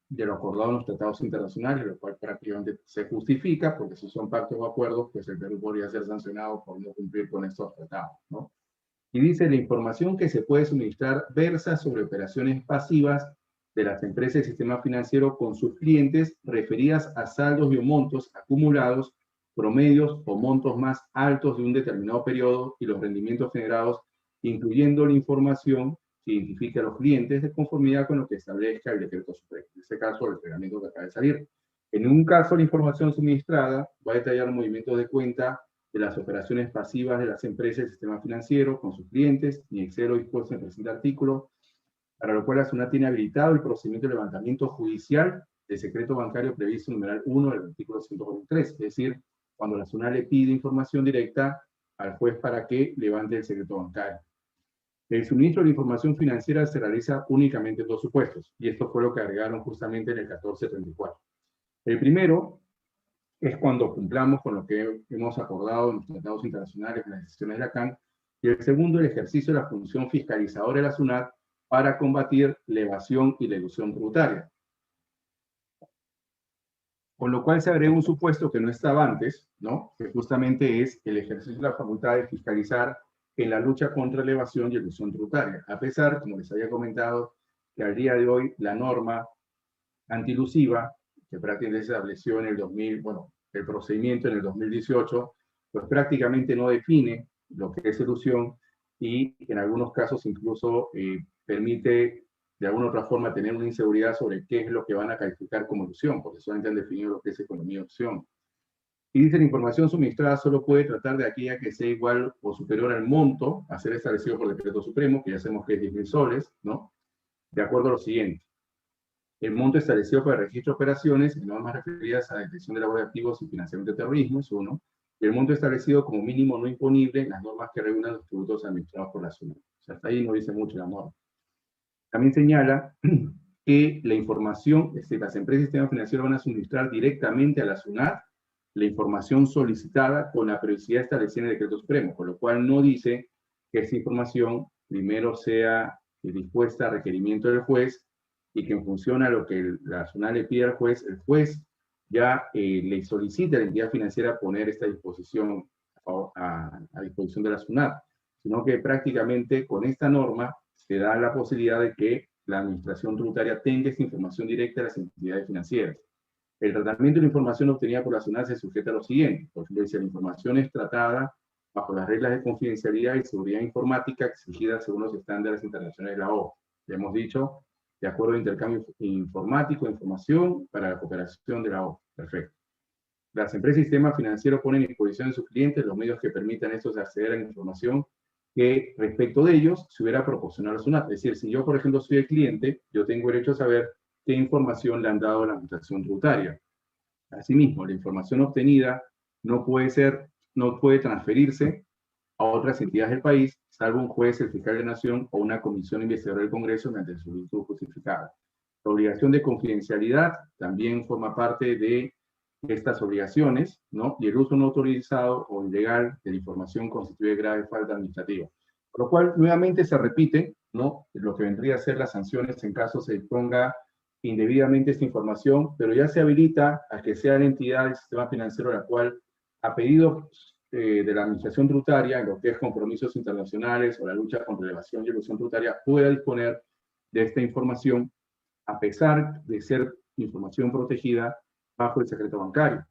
de lo acordado en los tratados internacionales, lo cual prácticamente se justifica, porque si son pactos o acuerdos, pues el Perú podría ser sancionado por no cumplir con estos tratados, ¿no? Y dice, la información que se puede suministrar versa sobre operaciones pasivas de las empresas del sistema financiero con sus clientes referidas a saldos y o montos acumulados, promedios o montos más altos de un determinado periodo y los rendimientos generados, incluyendo la información que identifique a los clientes de conformidad con lo que establezca el decreto supremo. En este caso, el reglamento que acaba de salir. En un caso, la información suministrada va a detallar los movimientos de cuenta de las operaciones pasivas de las empresas del sistema financiero con sus clientes, ni excede lo dispuesto en el presente artículo, para lo cual la SUNAT tiene habilitado el procedimiento de levantamiento judicial del secreto bancario previsto en el numeral 1 del artículo 143, es decir, cuando la SUNAT le pide información directa al juez para que levante el secreto bancario. El suministro de información financiera se realiza únicamente en dos supuestos, y esto fue lo que agregaron justamente en el 1434. El primero es cuando cumplamos con lo que hemos acordado en los tratados internacionales, en las decisiones de la CAN, y el segundo, el ejercicio de la función fiscalizadora de la SUNAT para combatir la evasión y la elusión tributaria. Con lo cual se agrega un supuesto que no estaba antes, ¿no? Que justamente es el ejercicio de la facultad de fiscalizar en la lucha contra la evasión y elusión tributaria. A pesar, como les había comentado, que al día de hoy la norma antilusiva, que prácticamente se estableció en el 2000, bueno, el procedimiento en el 2018, pues prácticamente no define lo que es elusión y en algunos casos incluso permite de alguna u otra forma tener una inseguridad sobre qué es lo que van a calificar como ilusión, porque solamente han definido lo que es economía de opción. Y dice, la información suministrada solo puede tratar de aquella que sea igual o superior al monto a ser establecido por decreto supremo, que ya sabemos que es 10.000 soles, ¿no? De acuerdo a lo siguiente. El monto establecido para el registro de operaciones en normas referidas a la detección de lavado de activos y financiamiento de terrorismo, es uno. Y el monto establecido como mínimo no imponible en las normas que regulan los tributos administrados por la SUNAT. O sea, hasta ahí no dice mucho la norma. También señala que la información, las empresas y sistemas financieros van a suministrar directamente a la SUNAT la información solicitada con la periodicidad establecida en el decreto supremo, con lo cual no dice que esa información primero sea dispuesta a requerimiento del juez y que en función a lo que la SUNAT le pide al juez, el juez ya le solicita a la entidad financiera poner esta disposición a disposición de la SUNAT, sino que prácticamente con esta norma se da la posibilidad de que la administración tributaria tenga esta información directa de las entidades financieras. El tratamiento de la información obtenida por la SUNAT se sujeta a lo siguiente. Por ejemplo, dice, la información es tratada bajo las reglas de confidencialidad y seguridad informática exigidas según los estándares internacionales de la OCDE. Ya hemos dicho, de acuerdo a intercambio informático de información para la cooperación de la OCDE. Perfecto. Las empresas y sistemas financieros ponen a disposición de sus clientes los medios que permitan a estos acceder a la información que respecto de ellos se hubiera proporcionado a la SUNAT. Es decir, si yo, por ejemplo, soy el cliente, yo tengo derecho a saber qué información le han dado a la administración tributaria. Asimismo, la información obtenida no puede transferirse a otras entidades del país, salvo un juez, el fiscal de nación o una comisión investigadora del Congreso mediante solicitud justificada. La obligación de confidencialidad también forma parte de estas obligaciones, ¿no? Y el uso no autorizado o ilegal de la información constituye grave falta administrativa. Por lo cual, nuevamente se repite, ¿no? Lo que vendría a ser las sanciones en caso se disponga indebidamente esta información, pero ya se habilita a que sea la entidad del sistema financiero la cual, a pedido de la administración tributaria, en lo que es compromisos internacionales o la lucha contra la evasión y elusión tributaria, pueda disponer de esta información, a pesar de ser información protegida bajo el secreto bancario.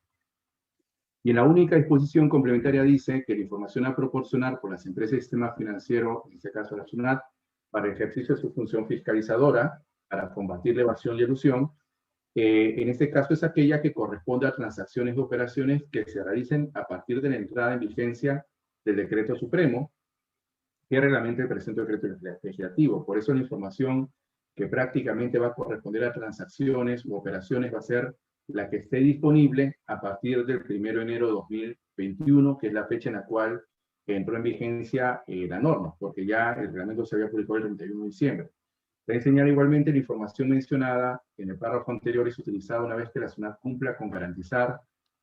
Y en la única disposición complementaria dice que la información a proporcionar por las empresas de sistema financiero, en este caso la SUNAT, para el ejercicio de su función fiscalizadora, para combatir la evasión y elusión, en este caso es aquella que corresponde a transacciones de operaciones que se realicen a partir de la entrada en vigencia del decreto supremo, que reglamenta el presente decreto legislativo. Por eso la información que prácticamente va a corresponder a transacciones u operaciones va a ser la que esté disponible a partir del 1 de enero de 2021, que es la fecha en la cual entró en vigencia la norma, porque ya el reglamento se había publicado el 31 de diciembre. Debe señalar igualmente la información mencionada en el párrafo anterior es utilizada una vez que la SUNAT cumpla con garantizar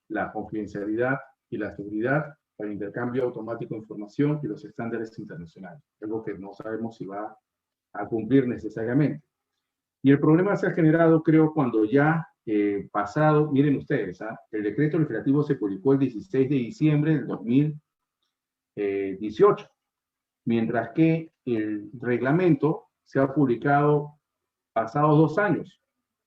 la confidencialidad y la seguridad para el intercambio automático de información y los estándares internacionales, algo que no sabemos si va a cumplir necesariamente. Y el problema se ha generado, creo, cuando ya pasado, miren ustedes, el decreto legislativo se publicó el 16 de diciembre del 2018, mientras que el reglamento se ha publicado pasados 2 años,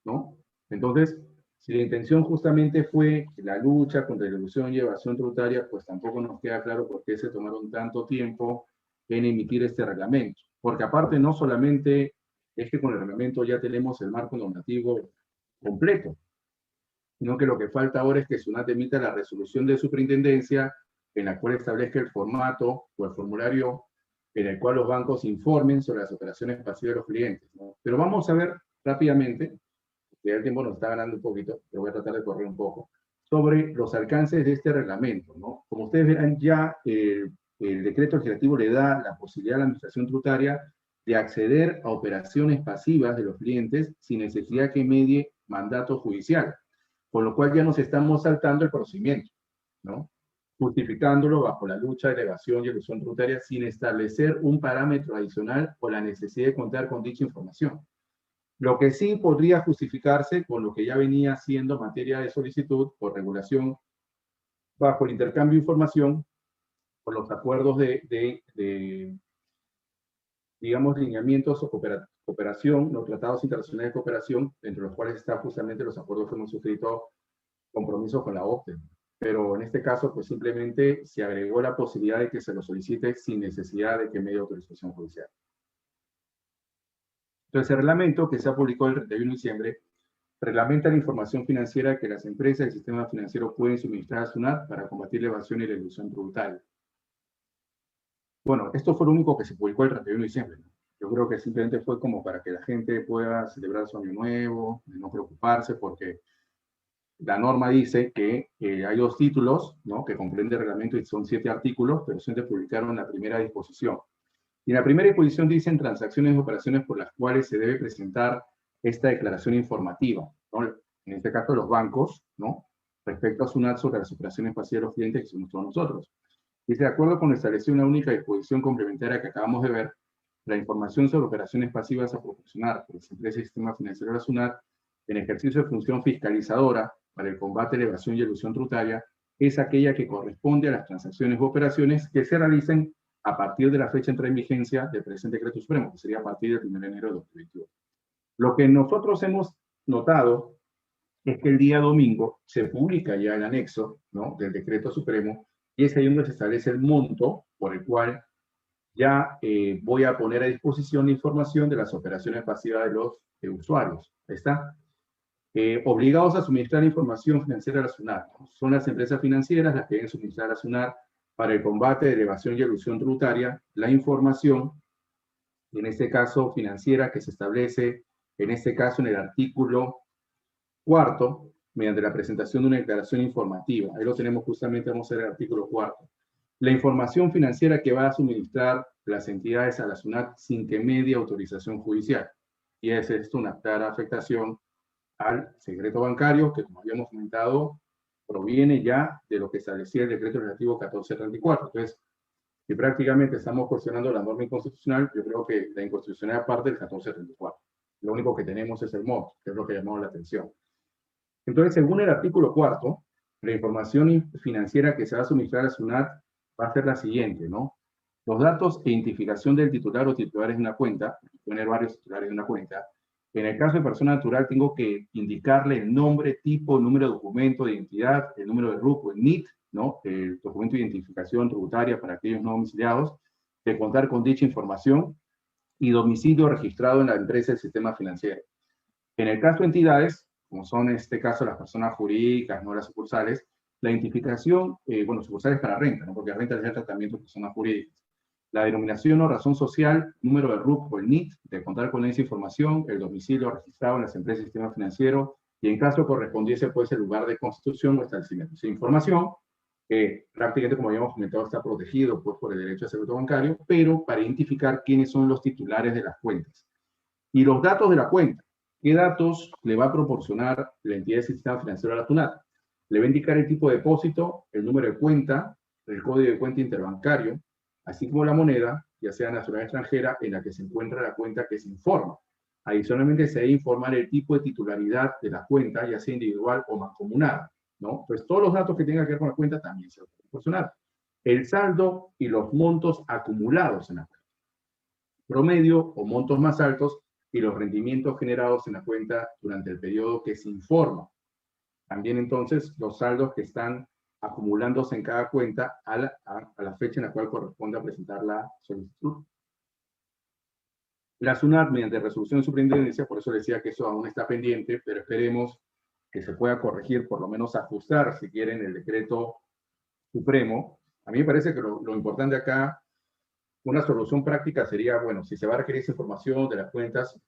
¿no? Entonces, si la intención justamente fue la lucha contra la elusión y evasión tributaria, pues tampoco nos queda claro por qué se tomaron tanto tiempo en emitir este reglamento. Porque aparte no solamente es que con el reglamento ya tenemos el marco normativo completo, sino que lo que falta ahora es que SUNAT emita la resolución de superintendencia en la cual establezca el formato o el formulario en el cual los bancos informen sobre las operaciones pasivas de los clientes, ¿no? Pero vamos a ver rápidamente, que el tiempo nos está ganando un poquito, pero voy a tratar de correr un poco, sobre los alcances de este reglamento, ¿no? Como ustedes verán, ya el decreto legislativo le da la posibilidad a la administración tributaria de acceder a operaciones pasivas de los clientes sin necesidad que medie mandato judicial, con lo cual ya nos estamos saltando el procedimiento, ¿no? Justificándolo bajo la lucha de la evasión y elusión tributaria sin establecer un parámetro adicional o la necesidad de contar con dicha información. Lo que sí podría justificarse con lo que ya venía siendo materia de solicitud por regulación bajo el intercambio de información, por los acuerdos digamos, lineamientos o cooperación, los tratados internacionales de cooperación, entre los cuales están justamente los acuerdos que hemos suscrito, compromisos con la OCDE. Pero en este caso, pues simplemente se agregó la posibilidad de que se lo solicite sin necesidad de que medie autorización judicial. Entonces, el reglamento que se ha publicado el 31 de diciembre reglamenta la información financiera que las empresas del sistema financiero pueden suministrar a SUNAT para combatir la evasión y la elusión tributaria. Bueno, esto fue lo único que se publicó el 31 de diciembre. Yo creo que simplemente fue como para que la gente pueda celebrar su año nuevo, no preocuparse, porque la norma dice que hay 2 títulos, ¿no?, que comprende el reglamento y son 7 artículos, pero se publicaron la primera disposición. Y en la primera disposición dicen transacciones y operaciones por las cuales se debe presentar esta declaración informativa, ¿no? En este caso los bancos, ¿no?, respecto a SUNAT sobre las operaciones pasivas de los clientes que somos todos nosotros. Y de acuerdo con establecer una única disposición complementaria que acabamos de ver, la información sobre operaciones pasivas a proporcionar por las empresas del sistema financiero de la SUNAT en ejercicio de función fiscalizadora para el combate a la evasión y elusión tributaria es aquella que corresponde a las transacciones u operaciones que se realicen a partir de la fecha de entrada en vigencia del presente decreto supremo, que sería a partir del 1 de enero de 2021. Lo que nosotros hemos notado es que el día domingo se publica ya el anexo, ¿no?, del decreto supremo, y es ahí donde se establece el monto por el cual ya voy a poner a disposición la información de las operaciones pasivas de los usuarios. Ahí está. Obligados a suministrar información financiera a la SUNAT, ¿no? Son las empresas financieras las que deben suministrar a la SUNAT para el combate de la evasión y elusión tributaria la información, en este caso financiera, que se establece, en este caso en el artículo 4, mediante la presentación de una declaración informativa. Ahí lo tenemos justamente, vamos a ver el artículo 4. La información financiera que va a suministrar las entidades a la SUNAT sin que medie autorización judicial. Y es esto una clara afectación al secreto bancario, que como habíamos comentado, proviene ya de lo que establecía el decreto relativo 1434. Entonces, si prácticamente estamos cuestionando la norma inconstitucional, yo creo que la inconstitucionalidad parte del 1434. Lo único que tenemos es el MOD, que es lo que llamó la atención. Entonces, según el artículo 4, la información financiera que se va a suministrar a SUNAT va a ser la siguiente, ¿no? Los datos e identificación del titular o titulares de una cuenta, pueden tener varios titulares de una cuenta. En el caso de persona natural, tengo que indicarle el nombre, tipo, número de documento de identidad, el número de RUC o el NIT, ¿no?, el documento de identificación tributaria para aquellos no domiciliados, de contar con dicha información y domicilio registrado en la empresa del sistema financiero. En el caso de entidades, como son en este caso las personas jurídicas, no las sucursales, la identificación, bueno, sucursales para renta, ¿no?, porque renta es el tratamiento de personas jurídicas. La denominación o razón social, número de RUC o el NIT, de contar con esa información, el domicilio registrado en las empresas del sistema financiero, y en caso correspondiese, pues, el lugar de constitución o establecimiento. Esa información, prácticamente, como habíamos comentado, está protegido, pues, por el derecho al secreto bancario, pero para identificar quiénes son los titulares de las cuentas. Y los datos de la cuenta. ¿Qué datos le va a proporcionar la entidad del sistema financiero a la SUNAT? Le va a indicar el tipo de depósito, el número de cuenta, el código de cuenta interbancario, así como la moneda, ya sea nacional o extranjera, en la que se encuentra la cuenta que se informa. Adicionalmente, se debe informar el tipo de titularidad de la cuenta, ya sea individual o mancomunada, ¿no? Pues todos los datos que tengan que ver con la cuenta también se van a proporcionar. El saldo y los montos acumulados en la cuenta. Promedio o montos más altos y los rendimientos generados en la cuenta durante el periodo que se informa. También, entonces, los saldos que están acumulándose en cada cuenta a la fecha en la cual corresponde a presentar la solicitud. La SUNAT, mediante resolución de superintendencia, por eso decía que eso aún está pendiente, pero esperemos que se pueda corregir, por lo menos ajustar, si quieren, el decreto supremo. A mí me parece que lo importante acá, una solución práctica sería, bueno, si se va a requerir esa información de las cuentas,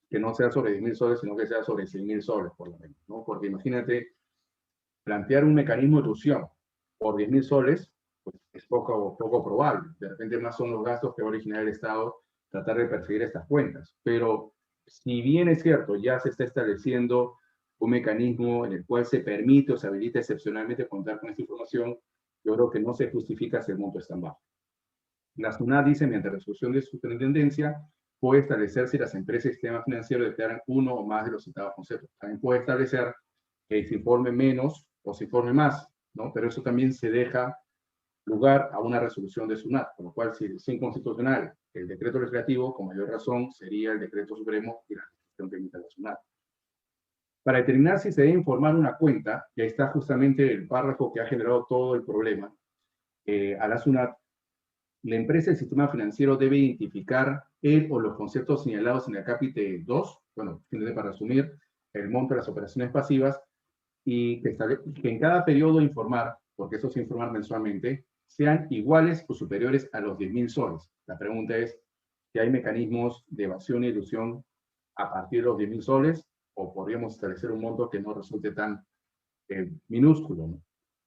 que no sea sobre 10.000 soles, sino que sea sobre 100.000 soles, por lo menos, ¿no? Porque imagínate, plantear un mecanismo de ilusión por 10.000 soles, pues es poco probable. De repente más son los gastos que va a originar el Estado tratar de perseguir estas cuentas. Pero si bien es cierto, ya se está estableciendo un mecanismo en el cual se permite o se habilita excepcionalmente contar con esta información, yo creo que no se justifica si el monto es tan bajo. La SUNAT dice, mediante resolución de superintendencia, puede establecer si las empresas del sistema financiero declaran uno o más de los citados conceptos. También puede establecer que se informe menos o se informe más, ¿no? Pero eso también se deja lugar a una resolución de SUNAT, con lo cual, si es inconstitucional el decreto legislativo, con mayor razón sería el decreto supremo y la resolución técnica de la SUNAT. Para determinar si se debe informar una cuenta, y ahí está justamente el párrafo que ha generado todo el problema, a la SUNAT, la empresa del sistema financiero debe identificar el o los conceptos señalados en el capítulo 2, bueno, para resumir, el monto de las operaciones pasivas, y que en cada periodo informar, porque eso se informa mensualmente, sean iguales o superiores a los 10.000 soles. La pregunta es si hay mecanismos de evasión y ilusión a partir de los 10.000 soles, o podríamos establecer un monto que no resulte tan minúsculo, ¿no?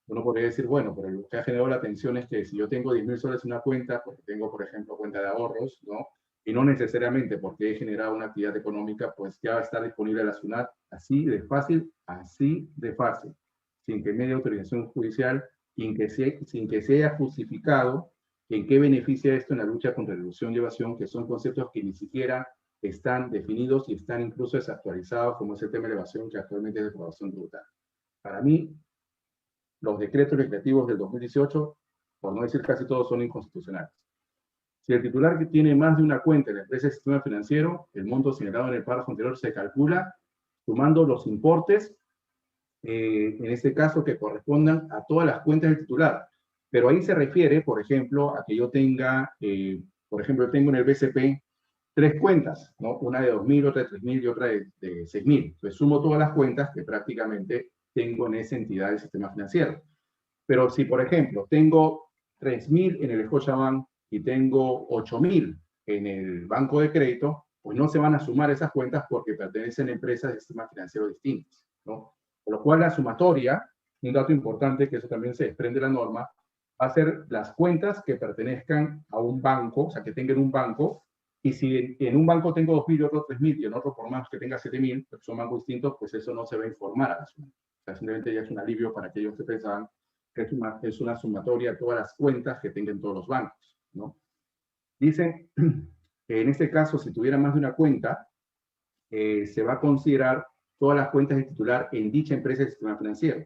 Uno podría decir, bueno, pero lo que ha generado la atención es que si yo tengo 10.000 soles en una cuenta, porque tengo, por ejemplo, cuenta de ahorros, ¿no? Y no necesariamente porque he generado una actividad económica, pues ya va a estar disponible la SUNAT así de fácil, sin que medie autorización judicial, sin que se haya justificado en qué beneficia esto en la lucha contra la ilusión y evasión, que son conceptos que ni siquiera están definidos y están incluso desactualizados, como es el tema de la evasión, que actualmente es de aprobación tributaria. Para mí, los decretos legislativos del 2018, por no decir casi todos, son inconstitucionales. Si el titular que tiene más de una cuenta en la empresa del sistema financiero, el monto señalado en el párrafo anterior se calcula sumando los importes, en este caso, que correspondan a todas las cuentas del titular. Pero ahí se refiere, por ejemplo, a que yo tenga, por ejemplo, tengo en el BCP 3 cuentas, ¿no? Una de 2.000, otra de 3.000 y otra de 6.000. Entonces sumo todas las cuentas que prácticamente tengo en esa entidad del sistema financiero. Pero si, por ejemplo, tengo 3.000 en el Scotiabank y tengo 8.000 en el banco de crédito, pues no se van a sumar esas cuentas porque pertenecen a empresas de sistemas financieros distintos, ¿no? Por lo cual la sumatoria, un dato importante que eso también se desprende de la norma, va a ser las cuentas que pertenezcan a un banco, o sea, que tengan un banco, y si en un banco tengo 2.000 y otro 3.000, y en otro por más que tenga 7.000, porque son bancos distintos, pues eso no se va a informar a la suma. O sea, simplemente ya es un alivio para aquellos que pensaban que es una sumatoria de todas las cuentas que tengan todos los bancos, ¿no? Dicen que en este caso, si tuviera más de una cuenta, se va a considerar todas las cuentas del titular en dicha empresa del sistema financiero,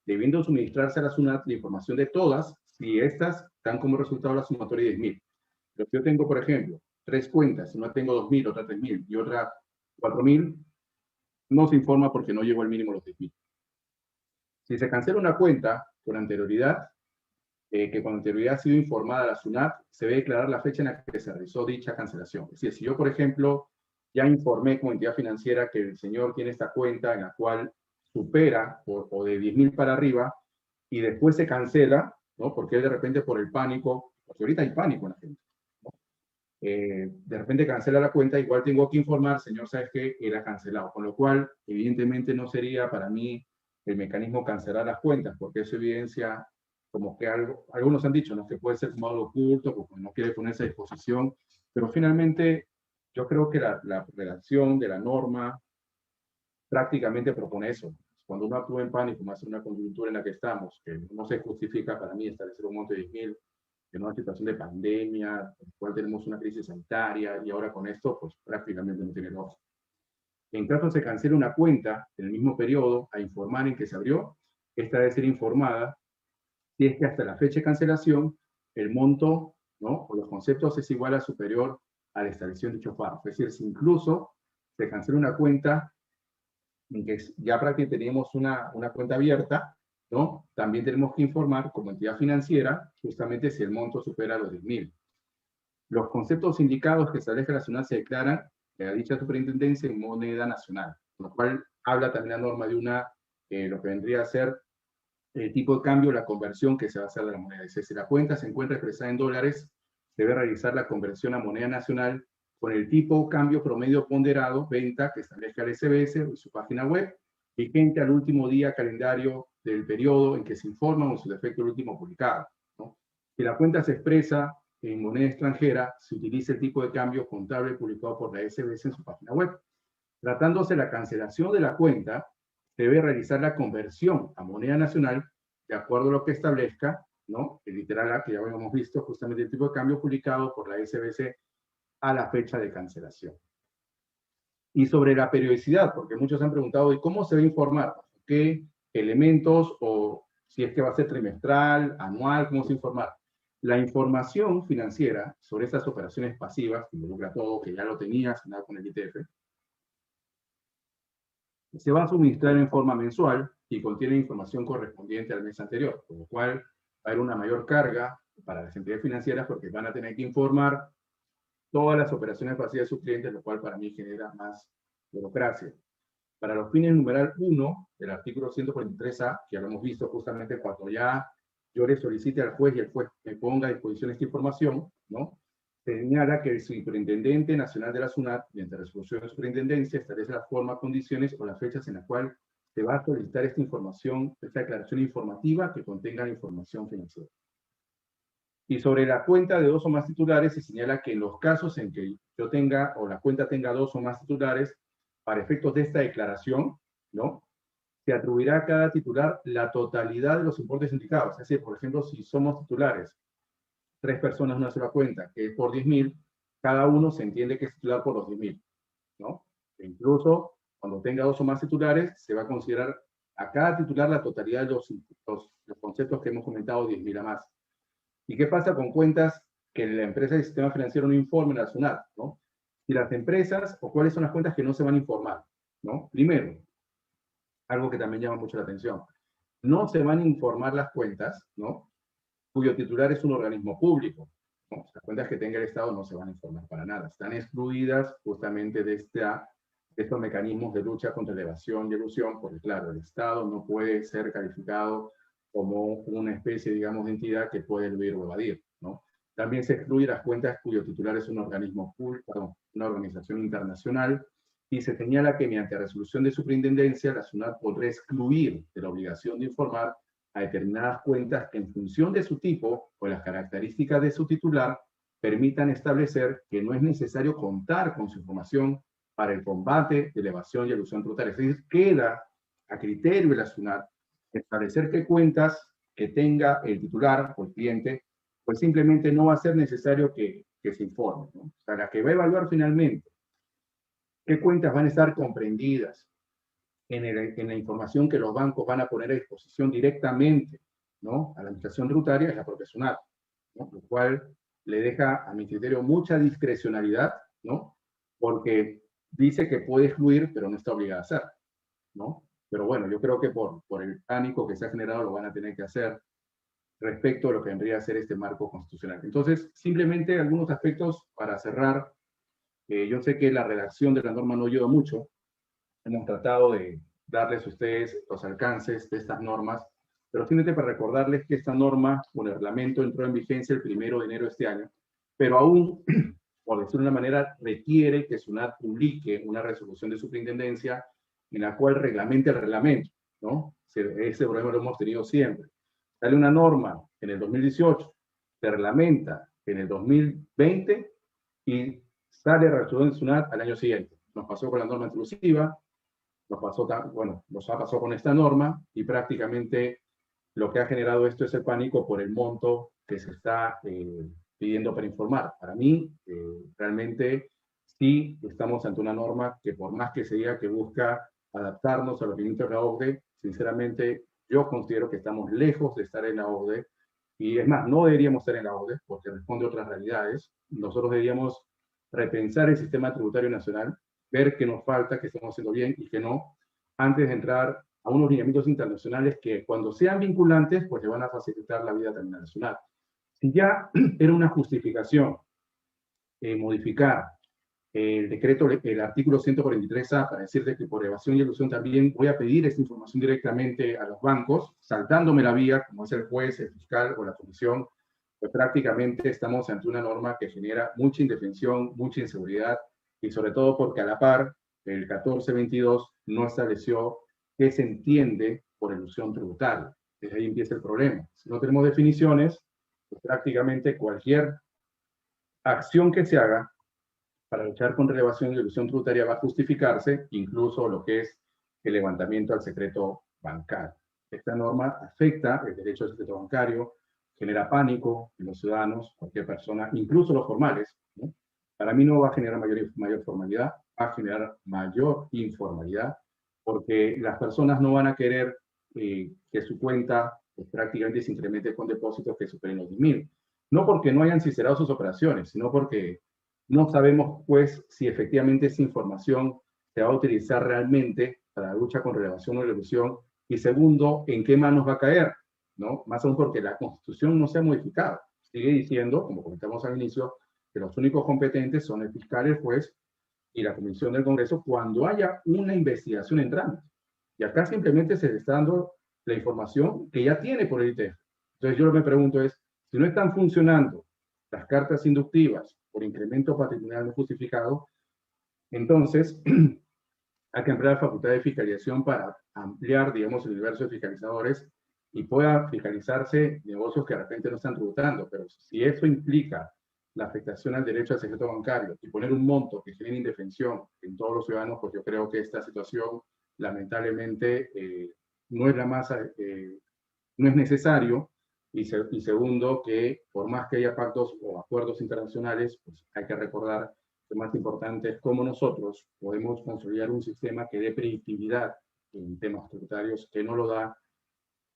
debiendo suministrarse a la SUNAT la información de todas, si estas dan como resultado la sumatoria de 10.000. Pero si yo tengo, por ejemplo, 3 cuentas, una tengo 2.000, otra 3.000 y otra 4.000, no se informa porque no llegó al mínimo los 10.000. Si se cancela una cuenta con anterioridad, que con anterioridad ha sido informada a la SUNAT, se debe declarar la fecha en la que se realizó dicha cancelación. Es decir, si yo, por ejemplo, ya informé como entidad financiera que el señor tiene esta cuenta en la cual supera o de 10.000 para arriba y después se cancela, ¿no? Porque de repente por el pánico, porque ahorita hay pánico en la gente, ¿no? De repente cancela la cuenta, igual tengo que informar, señor, ¿sabes qué? Era cancelado. Con lo cual, evidentemente no sería para mí el mecanismo cancelar las cuentas, porque eso evidencia como que algunos han dicho, ¿no? Que puede ser como algo oculto, porque no quiere ponerse a disposición, pero finalmente yo creo que la redacción de la norma prácticamente propone eso. Cuando uno actúa en pánico, más en una coyuntura en la que estamos, que no se justifica para mí establecer un monto de 10.000 en una situación de pandemia, en la cual tenemos una crisis sanitaria, y ahora con esto, pues prácticamente no tiene lógica. En caso se cancele una cuenta en el mismo periodo a informar en que se abrió, esta debe ser informada si es que hasta la fecha de cancelación el monto, ¿no? O los conceptos es igual a superior a la establecido en dicho párrafo. Es decir, si incluso se cancela una cuenta en que ya prácticamente teníamos una cuenta abierta, ¿no? También tenemos que informar como entidad financiera justamente si el monto supera los 10.000. Los conceptos indicados que establece la SUNAT se declaran a dicha superintendencia en moneda nacional, con lo cual habla también la norma de lo que vendría a ser el tipo de cambio, la conversión que se va a hacer de la moneda. Es decir, si la cuenta se encuentra expresada en dólares, debe realizar la conversión a moneda nacional con el tipo de cambio promedio ponderado, venta, que establezca el SBS en su página web, vigente al último día calendario del periodo en que se informa o en su defecto el último publicado, ¿no? Si la cuenta se expresa en moneda extranjera, se utiliza el tipo de cambio contable publicado por la SBS en su página web. Tratándose de la cancelación de la cuenta, debe realizar la conversión a moneda nacional de acuerdo a lo que establezca, ¿no? El literal A, que ya habíamos visto, justamente el tipo de cambio publicado por la SBS a la fecha de cancelación. Y sobre la periodicidad, porque muchos han preguntado, ¿y cómo se va a informar? ¿Qué elementos o si es que va a ser trimestral, anual, cómo se va a informar? La información financiera sobre estas operaciones pasivas, que involucra todo, que ya lo tenía asignado con el ITF, se va a suministrar en forma mensual y contiene información correspondiente al mes anterior, con lo cual va a haber una mayor carga para las entidades financieras porque van a tener que informar todas las operaciones pasivas de sus clientes, lo cual para mí genera más burocracia. Para los fines numeral 1 del artículo 143A, que ya lo hemos visto justamente cuando ya yo le solicite al juez y el juez me ponga a disposición esta información, ¿no? Señala que el Superintendente Nacional de la SUNAT, mediante resolución de superintendencia, establece la forma, condiciones o las fechas en las cuales se va a solicitar esta información, esta declaración informativa que contenga la información financiera. Y sobre la cuenta de 2 o más titulares, se señala que en los casos en que yo tenga, o la cuenta tenga 2 o más titulares, para efectos de esta declaración, ¿no? Se atribuirá a cada titular la totalidad de los importes indicados. Es decir, por ejemplo, si somos titulares, 3 personas en una sola cuenta, que es por 10.000, cada uno se entiende que es titular por los 10.000, ¿no? E incluso, cuando tenga 2 o más titulares, se va a considerar a cada titular la totalidad de los conceptos que hemos comentado, 10.000 a más. ¿Y qué pasa con cuentas que la empresa del sistema financiero no informe a la SUNAT, ¿no? Y las empresas, o cuáles son las cuentas que no se van a informar, ¿no? Primero, algo que también llama mucho la atención, no se van a informar las cuentas, ¿no? Cuyo titular es un organismo público, ¿no? Las cuentas que tenga el Estado no se van a informar para nada, están excluidas justamente de estos mecanismos de lucha contra la evasión y elusión, porque claro, el Estado no puede ser calificado como una especie, digamos, de entidad que puede eludir o evadir, ¿no? También se excluyen las cuentas cuyo titular es un organismo público, una organización internacional, y se señala que mediante resolución de superintendencia, la SUNAT podrá excluir de la obligación de informar a determinadas cuentas que en función de su tipo o las características de su titular permitan establecer que no es necesario contar con su información para el combate de la evasión y elusión tributaria. Es decir, queda a criterio de la SUNAT establecer qué cuentas que tenga el titular o el cliente, pues simplemente no va a ser necesario que se informe, ¿no? O sea, la que va a evaluar finalmente qué cuentas van a estar comprendidas en la información que los bancos van a poner a disposición directamente, ¿no? A la administración tributaria es la propia SUNAT, ¿no? Lo cual le deja a mi criterio mucha discrecionalidad, ¿no? Porque dice que puede excluir, pero no está obligada a hacer, ¿no? Pero bueno, yo creo que por el pánico que se ha generado lo van a tener que hacer respecto a lo que vendría a ser este marco constitucional. Entonces, simplemente algunos aspectos para cerrar. Yo sé que la redacción de la norma no ayuda mucho. Hemos tratado de darles a ustedes los alcances de estas normas, pero simplemente para recordarles que esta norma, con el reglamento, entró en vigencia el 1 de enero de este año, pero aún, por decirlo de una manera, requiere que SUNAT publique una resolución de superintendencia en la cual reglamente el reglamento, ¿no? Ese problema lo hemos tenido siempre. Sale una norma en el 2018, se reglamenta en el 2020 y sale resolución de SUNAT al año siguiente. Nos pasó con la norma intrusiva, nos ha pasado con esta norma y prácticamente lo que ha generado esto es el pánico por el monto que se está pidiendo para informar. Para mí, realmente sí estamos ante una norma que por más que se diga que busca adaptarnos a los límites de la OCDE, sinceramente yo considero que estamos lejos de estar en la OCDE y es más, no deberíamos estar en la OCDE porque responde a otras realidades. Nosotros deberíamos repensar el sistema tributario nacional, ver qué nos falta, qué estamos haciendo bien y qué no, antes de entrar a unos lineamientos internacionales que cuando sean vinculantes, pues le van a facilitar la vida también a la SUNAT. Si ya era una justificación modificar el decreto, el artículo 143A, para decirte que por evasión y elusión también voy a pedir esta información directamente a los bancos, saltándome la vía, como es el juez, el fiscal o la comisión, pues prácticamente estamos ante una norma que genera mucha indefensión, mucha inseguridad, y sobre todo porque a la par, el 1422 no estableció qué se entiende por elusión tributaria. Desde ahí empieza el problema. Si no tenemos definiciones, pues prácticamente cualquier acción que se haga para luchar contra la evasión y elusión tributaria va a justificarse, incluso lo que es el levantamiento al secreto bancario. Esta norma afecta el derecho al secreto bancario, genera pánico en los ciudadanos, cualquier persona, incluso los formales, ¿no? Para mí no va a generar mayor formalidad, va a generar mayor informalidad, porque las personas no van a querer que su cuenta pues, prácticamente se incremente con depósitos que superen los 10.000. No porque no hayan sincerado sus operaciones, sino porque no sabemos, pues, si efectivamente esa información se va a utilizar realmente para la lucha contra la evasión o la elusión, y segundo, en qué manos va a caer, ¿no? Más aún porque la Constitución no se ha modificado. sigue diciendo, como comentamos al inicio, que los únicos competentes son el fiscal, el juez y la Comisión del Congreso cuando haya una investigación en trámite. Y acá simplemente se le está dando la información que ya tiene por el ITF. Entonces yo lo que me pregunto es, si no están funcionando las cartas inductivas por incremento patrimonial no justificado, entonces hay que emplear facultad de fiscalización para ampliar, digamos, el universo de fiscalizadores y pueda fiscalizarse negocios que de repente no están tributando. Pero si eso implica la afectación al derecho al secreto bancario y poner un monto que genere indefensión en todos los ciudadanos, pues yo creo que esta situación lamentablemente no es la más, no es necesario, y segundo, que por más que haya pactos o acuerdos internacionales, pues hay que recordar que lo más importante es cómo nosotros podemos consolidar un sistema que dé predictibilidad en temas tributarios, que no lo da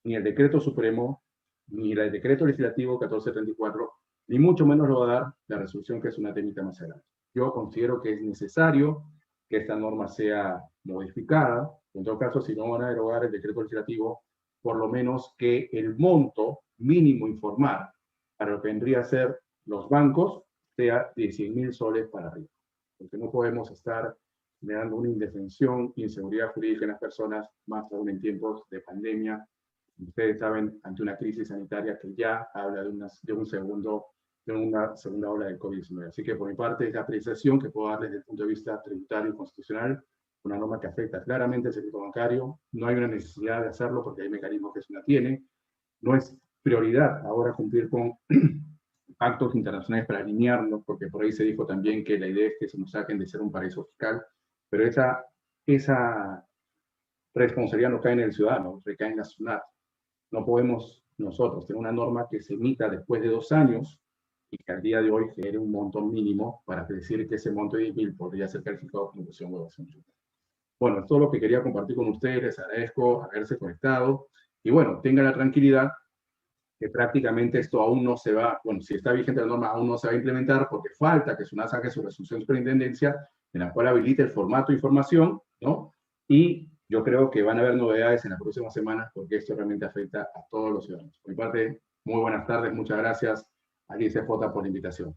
ni el decreto supremo, ni el decreto legislativo 1434, ni mucho menos lo va a dar la resolución, que es una técnica más adelante. Yo considero que es necesario que esta norma sea modificada. En todo caso, si no van a derogar el decreto legislativo, por lo menos que el monto mínimo informar para lo que vendría a ser los bancos sea de 100.000 soles para arriba. Porque no podemos estar generando una indefensión, inseguridad jurídica en las personas, más aún en tiempos de pandemia. Ustedes saben, ante una crisis sanitaria que ya habla de una segunda ola del COVID-19. Así que por mi parte es la apreciación que puedo dar desde el punto de vista tributario y constitucional, una norma que afecta claramente al sector bancario. No hay una necesidad de hacerlo porque hay mecanismos que se la tiene. No es prioridad ahora cumplir con pactos internacionales para alinearnos, porque por ahí se dijo también que la idea es que se nos saquen de ser un paraíso fiscal, pero esa responsabilidad no cae en el ciudadano, recae en la SUNAT. No podemos nosotros tener una norma que se emita después de 2 años y que al día de hoy genere un monto mínimo para decir que ese monto de 10.000 podría ser calificado como inversión o evasión tributaria. Bueno, es todo lo que quería compartir con ustedes. Les agradezco haberse conectado. Y bueno, tengan la tranquilidad que prácticamente esto aún no se va, bueno, si está vigente la norma, aún no se va a implementar porque falta que SUNAT saque su resolución de superintendencia en la cual habilite el formato de información, ¿no? Y yo creo que van a haber novedades en las próximas semanas porque esto realmente afecta a todos los ciudadanos. Por mi parte, muy buenas tardes, muchas gracias a ICJ por la invitación.